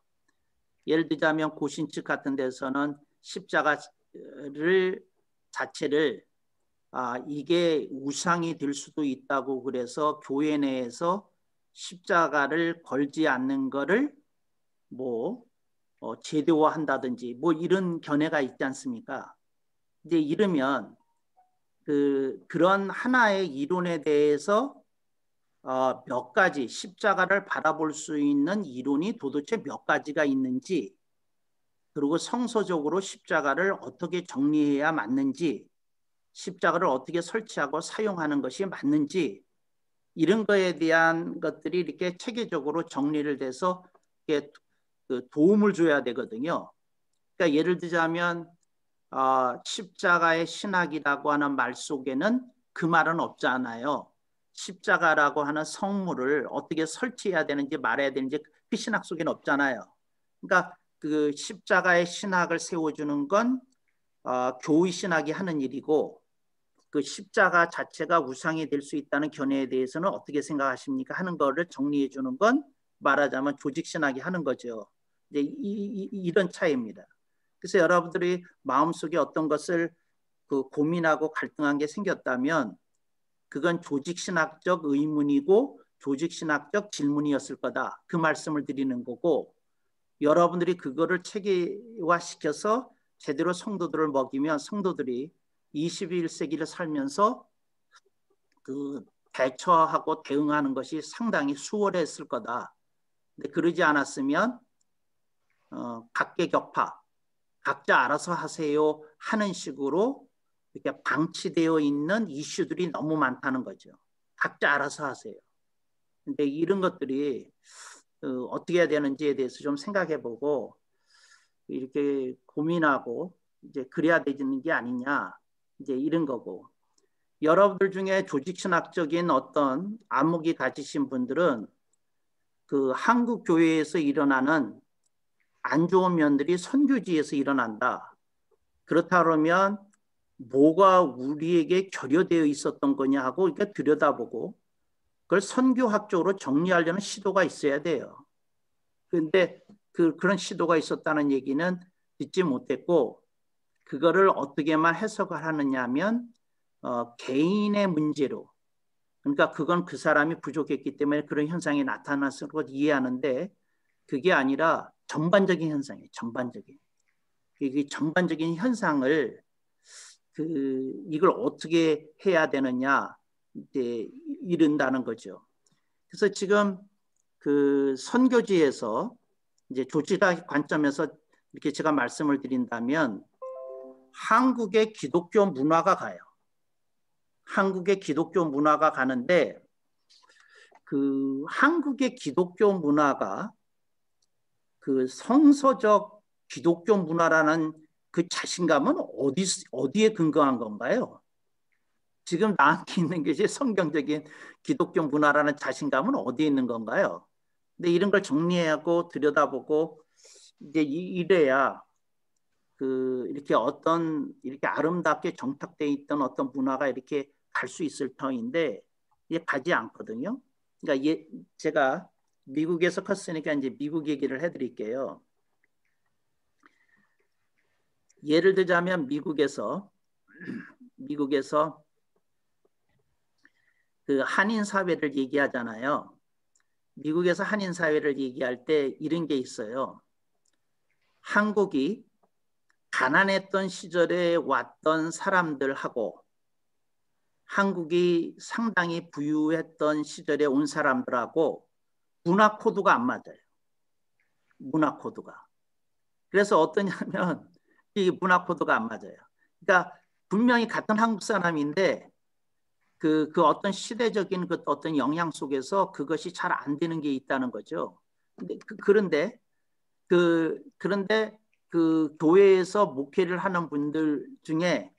예를 들자면 고신 측 같은 데서는 십자가를 자체를 이게 우상이 될 수도 있다고, 그래서 교회 내에서 십자가를 걸지 않는 거를 뭐 제도화한다든지 뭐 이런 견해가 있지 않습니까? 이제 이러면 그런 하나의 이론에 대해서 몇 가지 십자가를 바라볼 수 있는 이론이 도대체 몇 가지가 있는지, 그리고 성서적으로 십자가를 어떻게 정리해야 맞는지, 십자가를 어떻게 설치하고 사용하는 것이 맞는지, 이런 거에 대한 것들이 이렇게 체계적으로 정리를 돼서 이렇게 도움을 줘야 되거든요. 그러니까 예를 들자면 십자가의 신학이라고 하는 말 속에는 그 말은 없잖아요. 십자가라고 하는 성물을 어떻게 설치해야 되는지 말해야 되는지 그 신학 속에는 없잖아요. 그러니까 그 십자가의 신학을 세워주는 건 교의 신학이 하는 일이고, 그 십자가 자체가 우상이 될 수 있다는 견해에 대해서는 어떻게 생각하십니까 하는 거를 정리해 주는 건 말하자면 조직 신학이 하는 거죠. 이제 이런 차이입니다. 그래서 여러분들이 마음속에 어떤 것을 고민하고 갈등한 게 생겼다면 그건 조직신학적 의문이고 조직신학적 질문이었을 거다. 그 말씀을 드리는 거고, 여러분들이 그거를 체계화시켜서 제대로 성도들을 먹이면 성도들이 21세기를 살면서 그 대처하고 대응하는 것이 상당히 수월했을 거다. 근데 그러지 않았으면 각계격파, 각자 알아서 하세요 하는 식으로 이렇게 방치되어 있는 이슈들이 너무 많다는 거죠. 각자 알아서 하세요. 근데 이런 것들이 어떻게 해야 되는지에 대해서 좀 생각해보고 이렇게 고민하고 이제 그래야 되는 게 아니냐, 이제 이런 거고, 여러분들 중에 조직신학적인 어떤 안목이 가지신 분들은 그 한국 교회에서 일어나는 안 좋은 면들이 선교지에서 일어난다. 그렇다 그러면 뭐가 우리에게 결여되어 있었던 거냐 하고 이렇게 들여다보고 그걸 선교학적으로 정리하려는 시도가 있어야 돼요. 그런데 그런 시도가 있었다는 얘기는 듣지 못했고, 그거를 어떻게만 해석을 하느냐 하면 개인의 문제로, 그러니까 그건 그 사람이 부족했기 때문에 그런 현상이 나타났을 것 이해하는데, 그게 아니라 전반적인 현상이에요. 전반적인. 이 전반적인 현상을 이걸 어떻게 해야 되느냐 이제 이른다는 거죠. 그래서 지금 그 선교지에서 이제 조직학 관점에서 이렇게 제가 말씀을 드린다면 한국의 기독교 문화가 가요. 한국의 기독교 문화가 가는데 그 한국의 기독교 문화가 그 성서적 기독교 문화라는 그 자신감은 어디에 근거한 건가요? 지금 나한테 있는 것이 성경적인 기독교 문화라는 자신감은 어디에 있는 건가요? 근데 이런 걸 정리하고 들여다보고 이제 이래야 이렇게 어떤 이렇게 아름답게 정착되어 있던 어떤 문화가 이렇게 갈 수 있을 터인데 이게 가지 않거든요. 그러니까 제가 미국에서 컸으니까 이제 미국 얘기를 해드릴게요. 예를 들자면 미국에서 그 한인 사회를 얘기하잖아요. 미국에서 한인 사회를 얘기할 때 이런 게 있어요. 한국이 가난했던 시절에 왔던 사람들하고 한국이 상당히 부유했던 시절에 온 사람들하고 문화 코드가 안 맞아요. 문화 코드가. 그래서 어떠냐면 이 문화 코드가 안 맞아요. 그러니까 분명히 같은 한국 사람인데 그 어떤 시대적인 그 어떤 영향 속에서 그것이 잘 안 되는 게 있다는 거죠. 그런데 그 교회에서 목회를 하는 분들 중에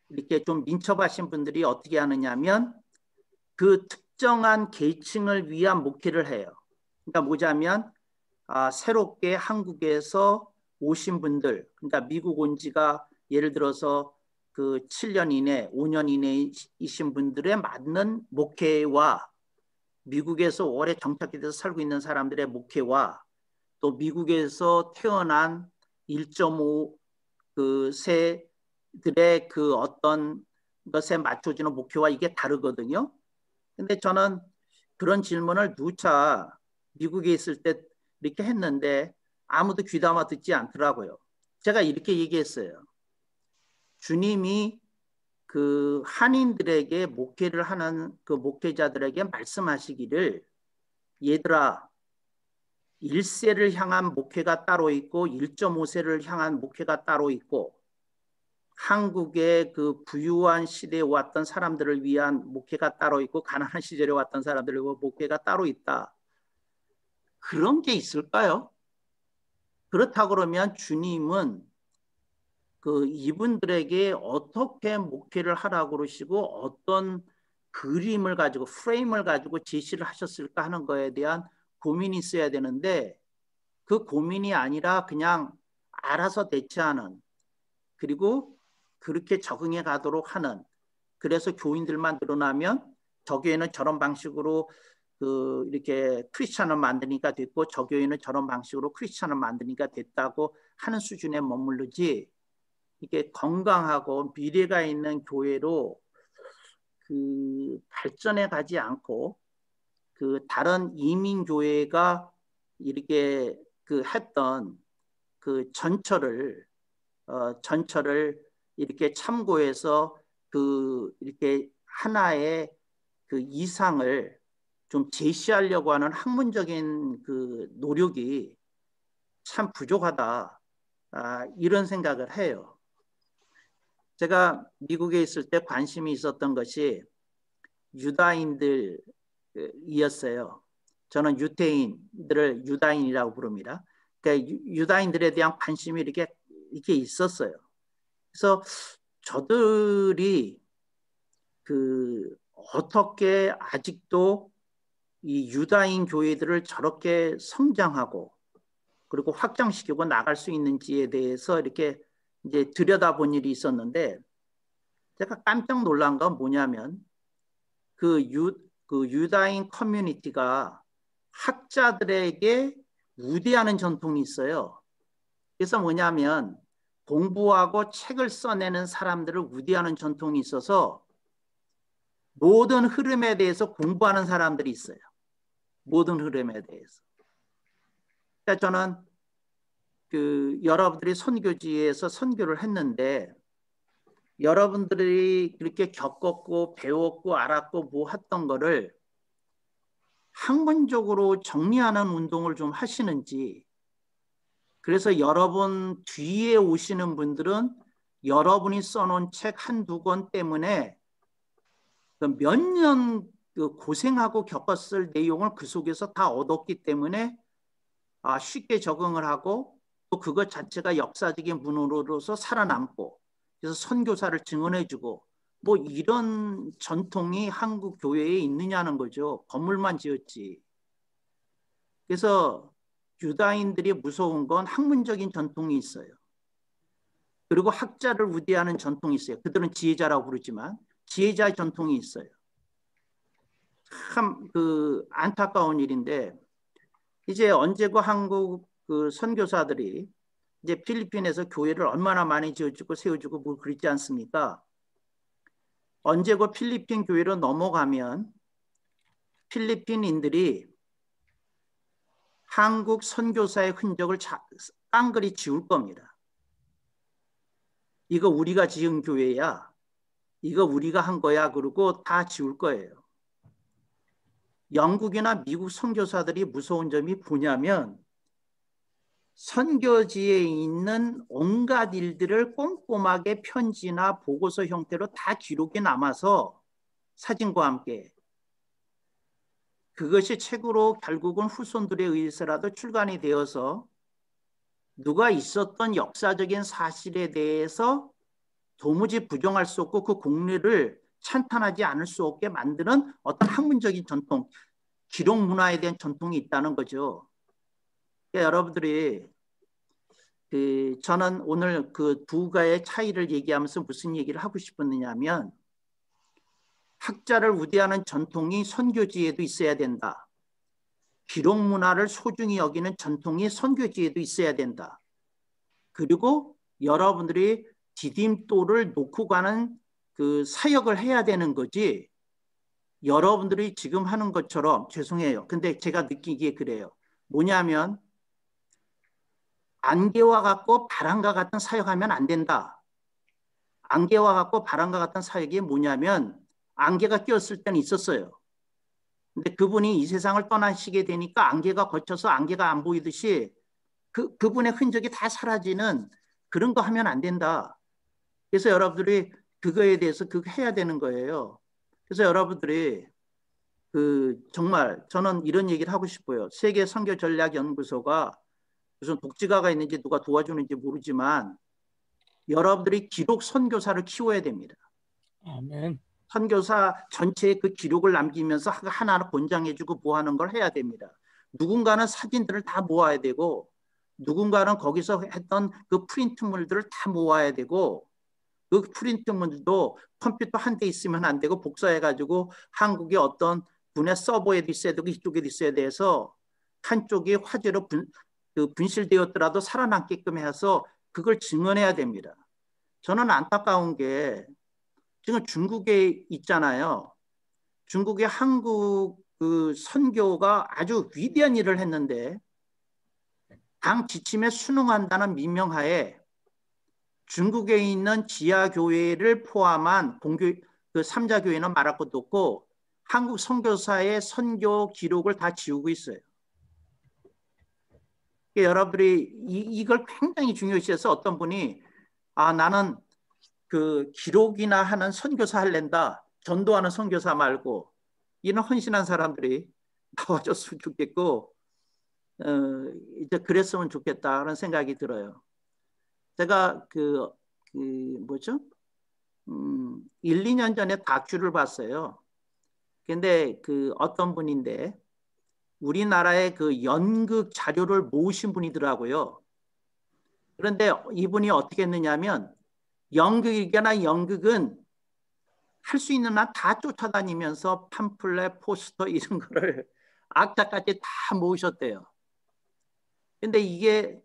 이렇게 좀 민첩하신 분들이 어떻게 하느냐면 그 특정한 계층을 위한 목회를 해요. 그러니까 뭐냐면 새롭게 한국에서 오신 분들, 그러니까 미국 온 지가 예를 들어서 그 7년 이내, 5년 이내이신 분들에 맞는 목회와 미국에서 오래 정착이 돼서 살고 있는 사람들의 목회와 또 미국에서 태어난 1.5 그 세들의 그 어떤 것에 맞춰지는 목표와 이게 다르거든요. 근데 저는 그런 질문을 누차 미국에 있을 때 이렇게 했는데 아무도 귀담아 듣지 않더라고요. 제가 이렇게 얘기했어요. 주님이 그 한인들에게 목회를 하는 그 목회자들에게 말씀하시기를, 얘들아, 1세를 향한 목회가 따로 있고 1.5세를 향한 목회가 따로 있고, 한국의 그 부유한 시대에 왔던 사람들을 위한 목회가 따로 있고 가난한 시절에 왔던 사람들을 위한 목회가 따로 있다. 그런 게 있을까요? 그렇다 그러면 주님은 그 이분들에게 어떻게 목회를 하라고 그러시고 어떤 그림을 가지고 프레임을 가지고 제시를 하셨을까 하는 거에 대한 고민이 있어야 되는데, 그 고민이 아니라 그냥 알아서 대처하는, 그리고 그렇게 적응해 가도록 하는, 그래서 교인들만 늘어나면 저 교회는 저런 방식으로 그 이렇게 크리스찬을 만드니까 됐고 저 교회는 저런 방식으로 크리스찬을 만드니까 됐다고 하는 수준에 머무르지, 이게 건강하고 미래가 있는 교회로 그 발전해 가지 않고, 그 다른 이민 교회가 이렇게 그 했던 그 전철을 이렇게 참고해서 그 이렇게 하나의 그 이상을 좀 제시하려고 하는 학문적인 그 노력이 참 부족하다, 이런 생각을 해요. 제가 미국에 있을 때 관심이 있었던 것이 유다인들이었어요. 저는 유태인들을 유다인이라고 부릅니다. 그러니까 유다인들에 대한 관심이 이렇게 있었어요. 그래서 저들이 그 어떻게 아직도 이 유다인 교회들을 저렇게 성장하고 그리고 확장시키고 나갈 수 있는지에 대해서 이렇게 이제 들여다본 일이 있었는데, 제가 깜짝 놀란 건 뭐냐면 그 유다인 커뮤니티가 학자들에게 우대하는 전통이 있어요. 그래서 뭐냐면 공부하고 책을 써내는 사람들을 우대하는 전통이 있어서 모든 흐름에 대해서 공부하는 사람들이 있어요. 모든 흐름에 대해서. 그러니까 저는 그 여러분들이 선교지에서 선교를 했는데, 여러분들이 그렇게 겪었고 배웠고 알았고 뭐 했던 거를 학문적으로 정리하는 운동을 좀 하시는지, 그래서 여러분 뒤에 오시는 분들은 여러분이 써놓은 책 한두 권 때문에 몇 년 고생하고 겪었을 내용을 그 속에서 다 얻었기 때문에 쉽게 적응을 하고, 또 그것 자체가 역사적인 문으로서 살아남고, 그래서 선교사를 증언해주고 뭐 이런 전통이 한국 교회에 있느냐는 거죠. 건물만 지었지. 그래서 유다인들이 무서운 건 학문적인 전통이 있어요. 그리고 학자를 우대하는 전통이 있어요. 그들은 지혜자라고 부르지만 지혜자의 전통이 있어요. 참 그 안타까운 일인데, 이제 언제고 한국 그 선교사들이 이제 필리핀에서 교회를 얼마나 많이 지어주고 세워주고 뭐 그렇지 않습니까? 언제고 필리핀 교회로 넘어가면 필리핀인들이 한국 선교사의 흔적을 깡그리 지울 겁니다. 이거 우리가 지은 교회야, 이거 우리가 한 거야, 그러고 다 지울 거예요. 영국이나 미국 선교사들이 무서운 점이 뭐냐면, 선교지에 있는 온갖 일들을 꼼꼼하게 편지나 보고서 형태로 다 기록이 남아서 사진과 함께, 그것이 책으로 결국은 후손들에 의해서라도 출간이 되어서 누가 있었던 역사적인 사실에 대해서 도무지 부정할 수 없고 그 공리를 찬탄하지 않을 수 없게 만드는 어떤 학문적인 전통, 기록 문화에 대한 전통이 있다는 거죠. 그러니까 여러분들이 저는 오늘 그 두 가의 차이를 얘기하면서 무슨 얘기를 하고 싶었느냐면, 학자를 우대하는 전통이 선교지에도 있어야 된다. 기록 문화를 소중히 여기는 전통이 선교지에도 있어야 된다. 그리고 여러분들이 디딤돌을 놓고 가는 그 사역을 해야 되는 거지, 여러분들이 지금 하는 것처럼, 죄송해요. 근데 제가 느끼기에 그래요. 뭐냐면 안개와 같고 바람과 같은 사역하면 안 된다. 안개와 같고 바람과 같은 사역이 뭐냐면 안개가 끼었을 때는 있었어요. 근데 그분이 이 세상을 떠나시게 되니까 안개가 거쳐서 안개가 안 보이듯이 그분의 흔적이 다 사라지는 그런 거 하면 안 된다. 그래서 여러분들이 그거에 대해서 그거 해야 되는 거예요. 그래서 여러분들이 정말 저는 이런 얘기를 하고 싶어요. 세계 선교 전략 연구소가 무슨 독지가가 있는지 누가 도와주는지 모르지만 여러분들이 기록 선교사를 키워야 됩니다. 아멘. 선교사 전체의 그 기록을 남기면서 하나하나 권장해주고 뭐 하는 걸 해야 됩니다. 누군가는 사진들을 다 모아야 되고 누군가는 거기서 했던 그 프린트물들을 다 모아야 되고 그 프린트물도 컴퓨터 한 대 있으면 안 되고 복사해가지고 한국의 어떤 분의 서버에도 있어야 되고 이쪽에도 있어야 돼서 한쪽이 화재로 분실되었더라도 살아남게끔 해서 그걸 증언해야 됩니다. 저는 안타까운 게 지금 중국에 있잖아요. 중국의 한국 그 선교가 아주 위대한 일을 했는데 당 지침에 순응한다는 민명하에 중국에 있는 지하교회를 포함한 공교 그 3자 교회는 말할 것도 없고 한국 선교사의 선교 기록을 다 지우고 있어요. 여러분들이 이걸 굉장히 중요시해서 어떤 분이 나는 그 기록이나 하는 선교사 할랜다. 전도하는 선교사 말고 이런 헌신한 사람들이 나와줬으면 좋겠고 이제 그랬으면 좋겠다는 생각이 들어요. 제가 뭐죠? 1, 2년 전에 다큐를 봤어요. 근데 어떤 분인데 우리나라의 그 연극 자료를 모으신 분이더라고요. 그런데 이분이 어떻게 했느냐면 연극은 할 수 있는 한 다 쫓아다니면서 팜플렛, 포스터 이런 거를 악다까지 다 모으셨대요. 근데 이게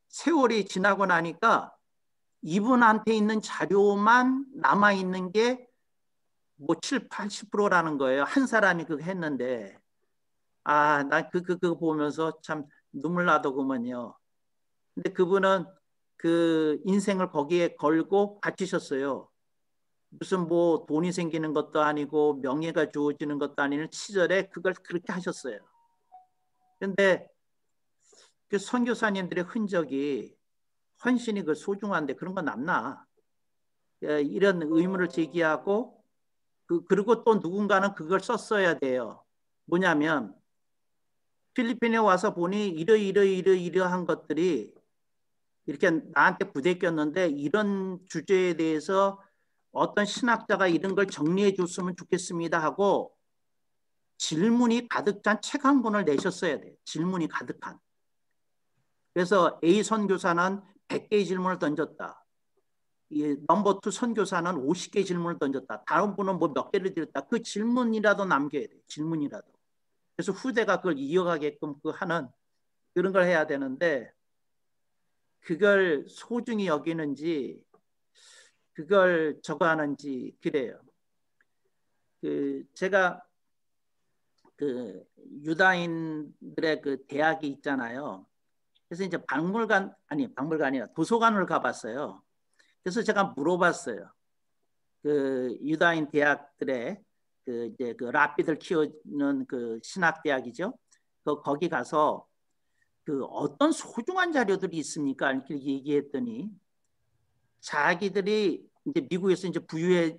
세월이 지나고 나니까 이분한테 있는 자료만 남아있는 게 뭐 7, 80%라는 거예요. 한 사람이 그거 했는데 난 그거 보면서 참 눈물 나더구먼요. 근데 그분은 그 인생을 거기에 걸고 바치셨어요. 무슨 뭐 돈이 생기는 것도 아니고 명예가 주어지는 것도 아닌 시절에 그걸 그렇게 하셨어요. 근데 그 선교사님들의 흔적이 헌신이 그 소중한데 그런 거 남나? 이런 의문을 제기하고 그리고 또 누군가는 그걸 썼어야 돼요. 뭐냐면 필리핀에 와서 보니 이러한 것들이 이렇게 나한테 부대꼈는데 이런 주제에 대해서 어떤 신학자가 이런 걸 정리해 줬으면 좋겠습니다 하고 질문이 가득 찬 책 한 권을 내셨어야 돼요. 질문이 가득한. 그래서 A 선교사는 100개의 질문을 던졌다. 넘버 2 선교사는 50개의 질문을 던졌다. 다른 분은 뭐 몇 개를 드렸다. 그 질문이라도 남겨야 돼요. 질문이라도. 그래서 후대가 그걸 이어가게끔 하는 그런 걸 해야 되는데 그걸 소중히 여기는지 그걸 저거 하는지 그래요. 제가 유다인들의 그 대학이 있잖아요. 그래서 이제 박물관이 아니라 도서관을 가봤어요. 그래서 제가 물어봤어요. 그 유다인 대학들의 이제 그 랍비들 키우는 그 신학 대학이죠. 거기 가서 어떤 소중한 자료들이 있습니까? 이렇게 얘기했더니 자기들이 이제 미국에서 이제 부유해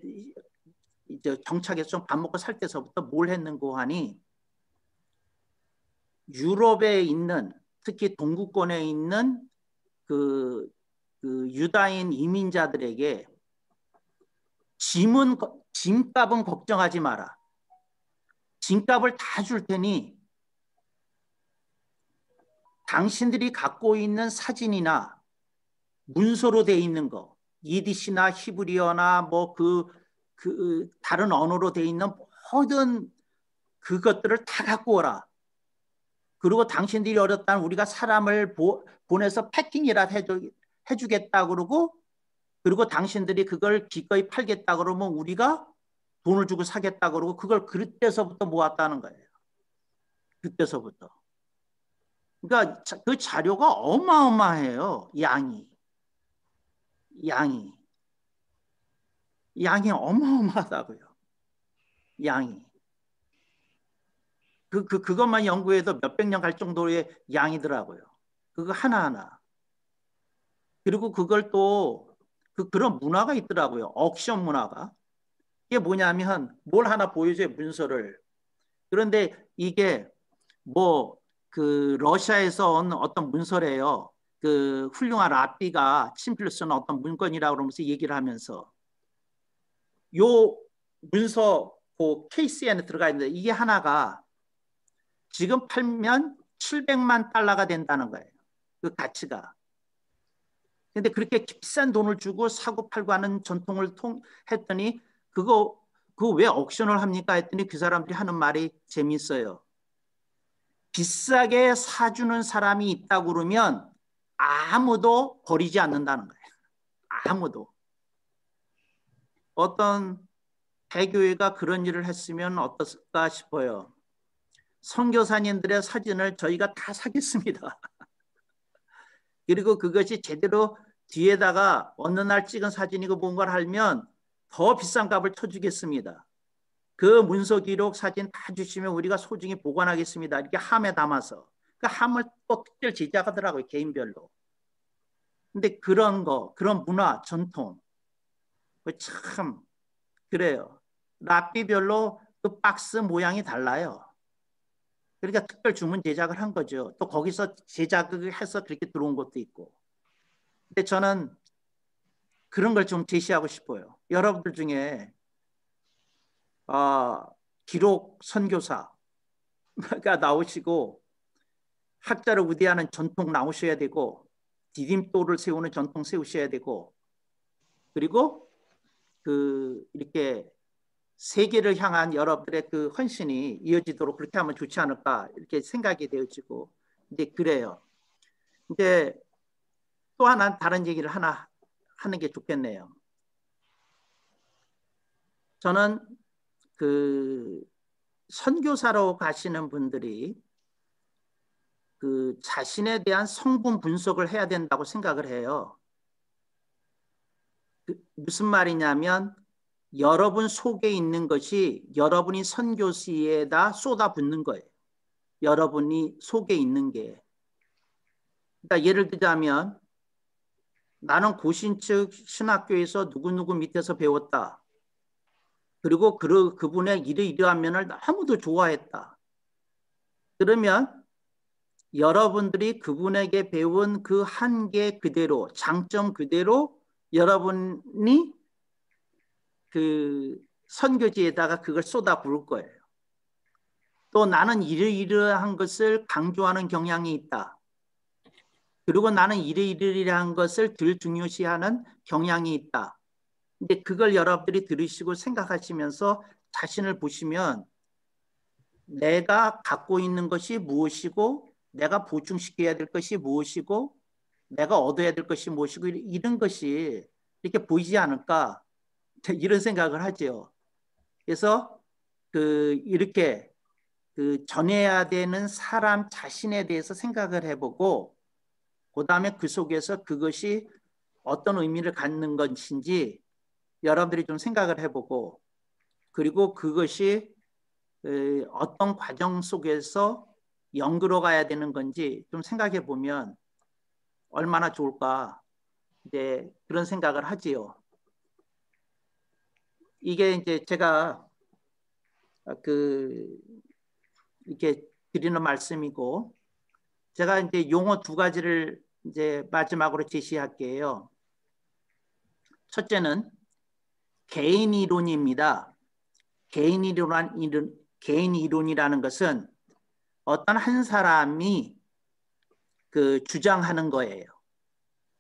이제 정착해서 좀 밥 먹고 살 때서부터 뭘 했는고 하니 유럽에 있는 특히 동구권에 있는 그 유다인 이민자들에게 짐값은 걱정하지 마라. 짐값을 다 줄 테니 당신들이 갖고 있는 사진이나 문서로 돼 있는 거, 이디시나 히브리어나 뭐 다른 언어로 돼 있는 모든 그것들을 다 갖고 오라. 그리고 당신들이 어렵다면 우리가 사람을 보내서 패킹이라 해주겠다 그러고 그리고 당신들이 그걸 기꺼이 팔겠다 그러면 우리가 돈을 주고 사겠다 그러고 그걸 그때서부터 모았다는 거예요. 그때서부터. 그러니까 그 자료가 어마어마해요. 양이. 양이 어마어마하다고요. 양이. 그것만 연구해도 몇백 년 갈 정도의 양이더라고요. 그거 하나하나. 그리고 그걸 또 그런 문화가 있더라고요. 억션 문화가. 이게 뭐냐면 뭘 하나 보여줘요. 문서를. 그런데 이게 뭐 그 러시아에서 온 어떤 문서래요. 그 훌륭한 랍비가 친필로 쓰는 어떤 문건이라고 그러면서 얘기를 하면서 요 문서 그 케이스 안에 들어가 있는데 이게 하나가 지금 팔면 700만 달러가 된다는 거예요. 그 가치가. 근데 그렇게 비싼 돈을 주고 사고 팔고 하는 전통을 했더니 그거 왜 옥션을 합니까? 했더니 그 사람들이 하는 말이 재밌어요. 비싸게 사주는 사람이 있다고 그러면 아무도 버리지 않는다는 거예요. 아무도. 어떤 대교회가 그런 일을 했으면 어떨까 싶어요. 선교사님들의 사진을 저희가 다 사겠습니다. 그리고 그것이 제대로 뒤에다가 어느 날 찍은 사진이고 뭔가를 하면 더 비싼 값을 쳐주겠습니다. 그 문서 기록 사진 다 주시면 우리가 소중히 보관하겠습니다. 이렇게 함에 담아서. 그 함을 또 특별 제작하더라고요. 개인별로. 근데 그런 거, 그런 문화, 전통. 참, 그래요. 랍비별로 그 박스 모양이 달라요. 그러니까 특별 주문 제작을 한 거죠. 또 거기서 제작을 해서 그렇게 들어온 것도 있고. 근데 저는 그런 걸 좀 제시하고 싶어요. 여러분들 중에 기록 선교사가 나오시고 학자를 우대하는 전통 나오셔야 되고 디딤돌을 세우는 전통 세우셔야 되고 그리고 이렇게 세계를 향한 여러분들의 그 헌신이 이어지도록 그렇게 하면 좋지 않을까 이렇게 생각이 되어지고 이제 그래요. 이제 또 하나 다른 얘기를 하나 하는 게 좋겠네요. 저는 그 선교사로 가시는 분들이 그 자신에 대한 성분 분석을 해야 된다고 생각을 해요. 무슨 말이냐면 여러분 속에 있는 것이 여러분이 선교시에다 쏟아붓는 거예요. 여러분이 속에 있는 게. 그러니까 예를 들자면 나는 고신측 신학교에서 누구누구 밑에서 배웠다. 그리고 그분의 이러이러한 면을 너무도 좋아했다. 그러면 여러분들이 그분에게 배운 그 한계 그대로, 장점 그대로 여러분이 그 선교지에다가 그걸 쏟아 부을 거예요. 또 나는 이러이러한 것을 강조하는 경향이 있다. 그리고 나는 이러이러한 것을 덜 중요시하는 경향이 있다. 근데 그걸 여러분들이 들으시고 생각하시면서 자신을 보시면 내가 갖고 있는 것이 무엇이고 내가 보충시켜야 될 것이 무엇이고 내가 얻어야 될 것이 무엇이고 이런 것이 이렇게 보이지 않을까 이런 생각을 하죠. 그래서 이렇게 전해야 되는 사람 자신에 대해서 생각을 해보고 그 다음에 그 속에서 그것이 어떤 의미를 갖는 것인지 여러분들이 좀 생각을 해보고 그리고 그것이 어떤 과정 속에서 연구로 가야 되는 건지 좀 생각해 보면 얼마나 좋을까 이제 그런 생각을 하지요. 이게 이제 제가 이렇게 드리는 말씀이고 제가 이제 용어 두 가지를 이제 마지막으로 제시할게요. 첫째는 개인 이론입니다. 개인 이론이라는 것은 어떤 한 사람이 주장하는 거예요.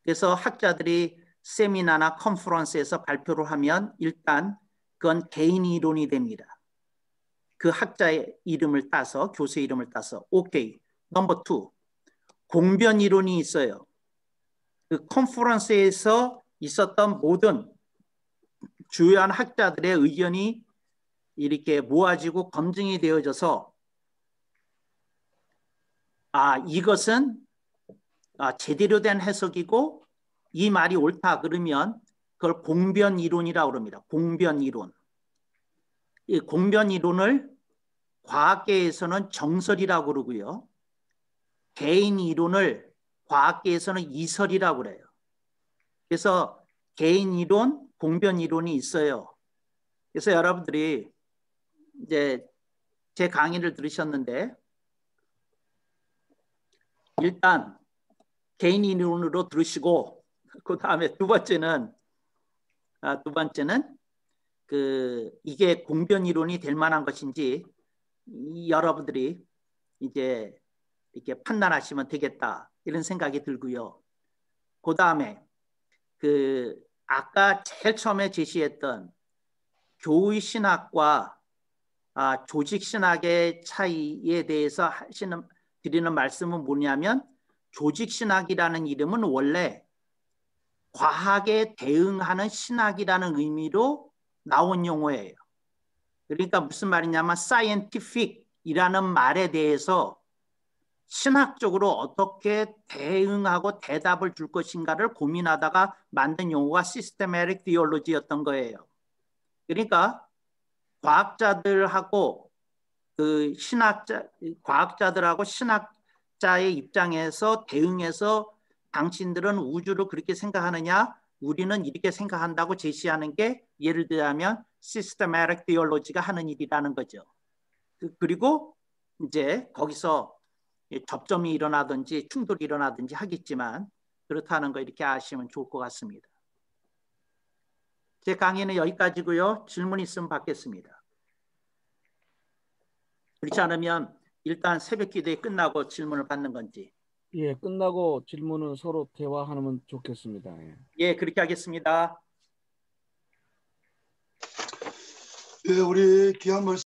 그래서 학자들이 세미나나 컨퍼런스에서 발표를 하면 일단 그건 개인 이론이 됩니다. 그 학자의 이름을 따서 교수 이름을 따서 오케이. 넘버 2 공변 이론이 있어요. 그 컨퍼런스에서 있었던 모든 주요한 학자들의 의견이 이렇게 모아지고 검증이 되어져서 이것은 제대로 된 해석이고 이 말이 옳다 그러면 그걸 공변 이론이라고 합니다. 공변 이론. 이 공변 이론을 과학계에서는 정설이라고 그러고요. 개인 이론을 과학계에서는 이설이라고 그래요. 그래서 개인 이론, 공변 이론이 있어요. 그래서 여러분들이 이제 제 강의를 들으셨는데 일단 개인 이론으로 들으시고 그 다음에 두 번째는 이게 공변 이론이 될 만한 것인지 여러분들이 이제 이렇게 판단하시면 되겠다 이런 생각이 들고요. 그 다음에 아까 제일 처음에 제시했던 교의 신학과 조직 신학의 차이에 대해서 드리는 말씀은 뭐냐면 조직 신학이라는 이름은 원래 과학에 대응하는 신학이라는 의미로 나온 용어예요. 그러니까 무슨 말이냐면 scientific이라는 말에 대해서 신학적으로 어떻게 대응하고 대답을 줄 것인가를 고민하다가 만든 용어가 systematic theology였던 거예요. 그러니까 과학자들하고 과학자들하고 신학자의 입장에서 대응해서 당신들은 우주를 그렇게 생각하느냐? 우리는 이렇게 생각한다고 제시하는 게 예를 들자면 systematic theology가 하는 일이라는 거죠. 그리고 이제 거기서 접점이 일어나든지 충돌이 일어나든지 하겠지만 그렇다는 거 이렇게 아시면 좋을 것 같습니다. 제 강의는 여기까지고요. 질문 있으면 받겠습니다. 그렇지 않으면 일단 새벽 기도회 끝나고 질문을 받는 건지. 예, 끝나고 질문은 서로 대화하면 좋겠습니다. 예, 그렇게 하겠습니다. 예, 우리 귀한 말씀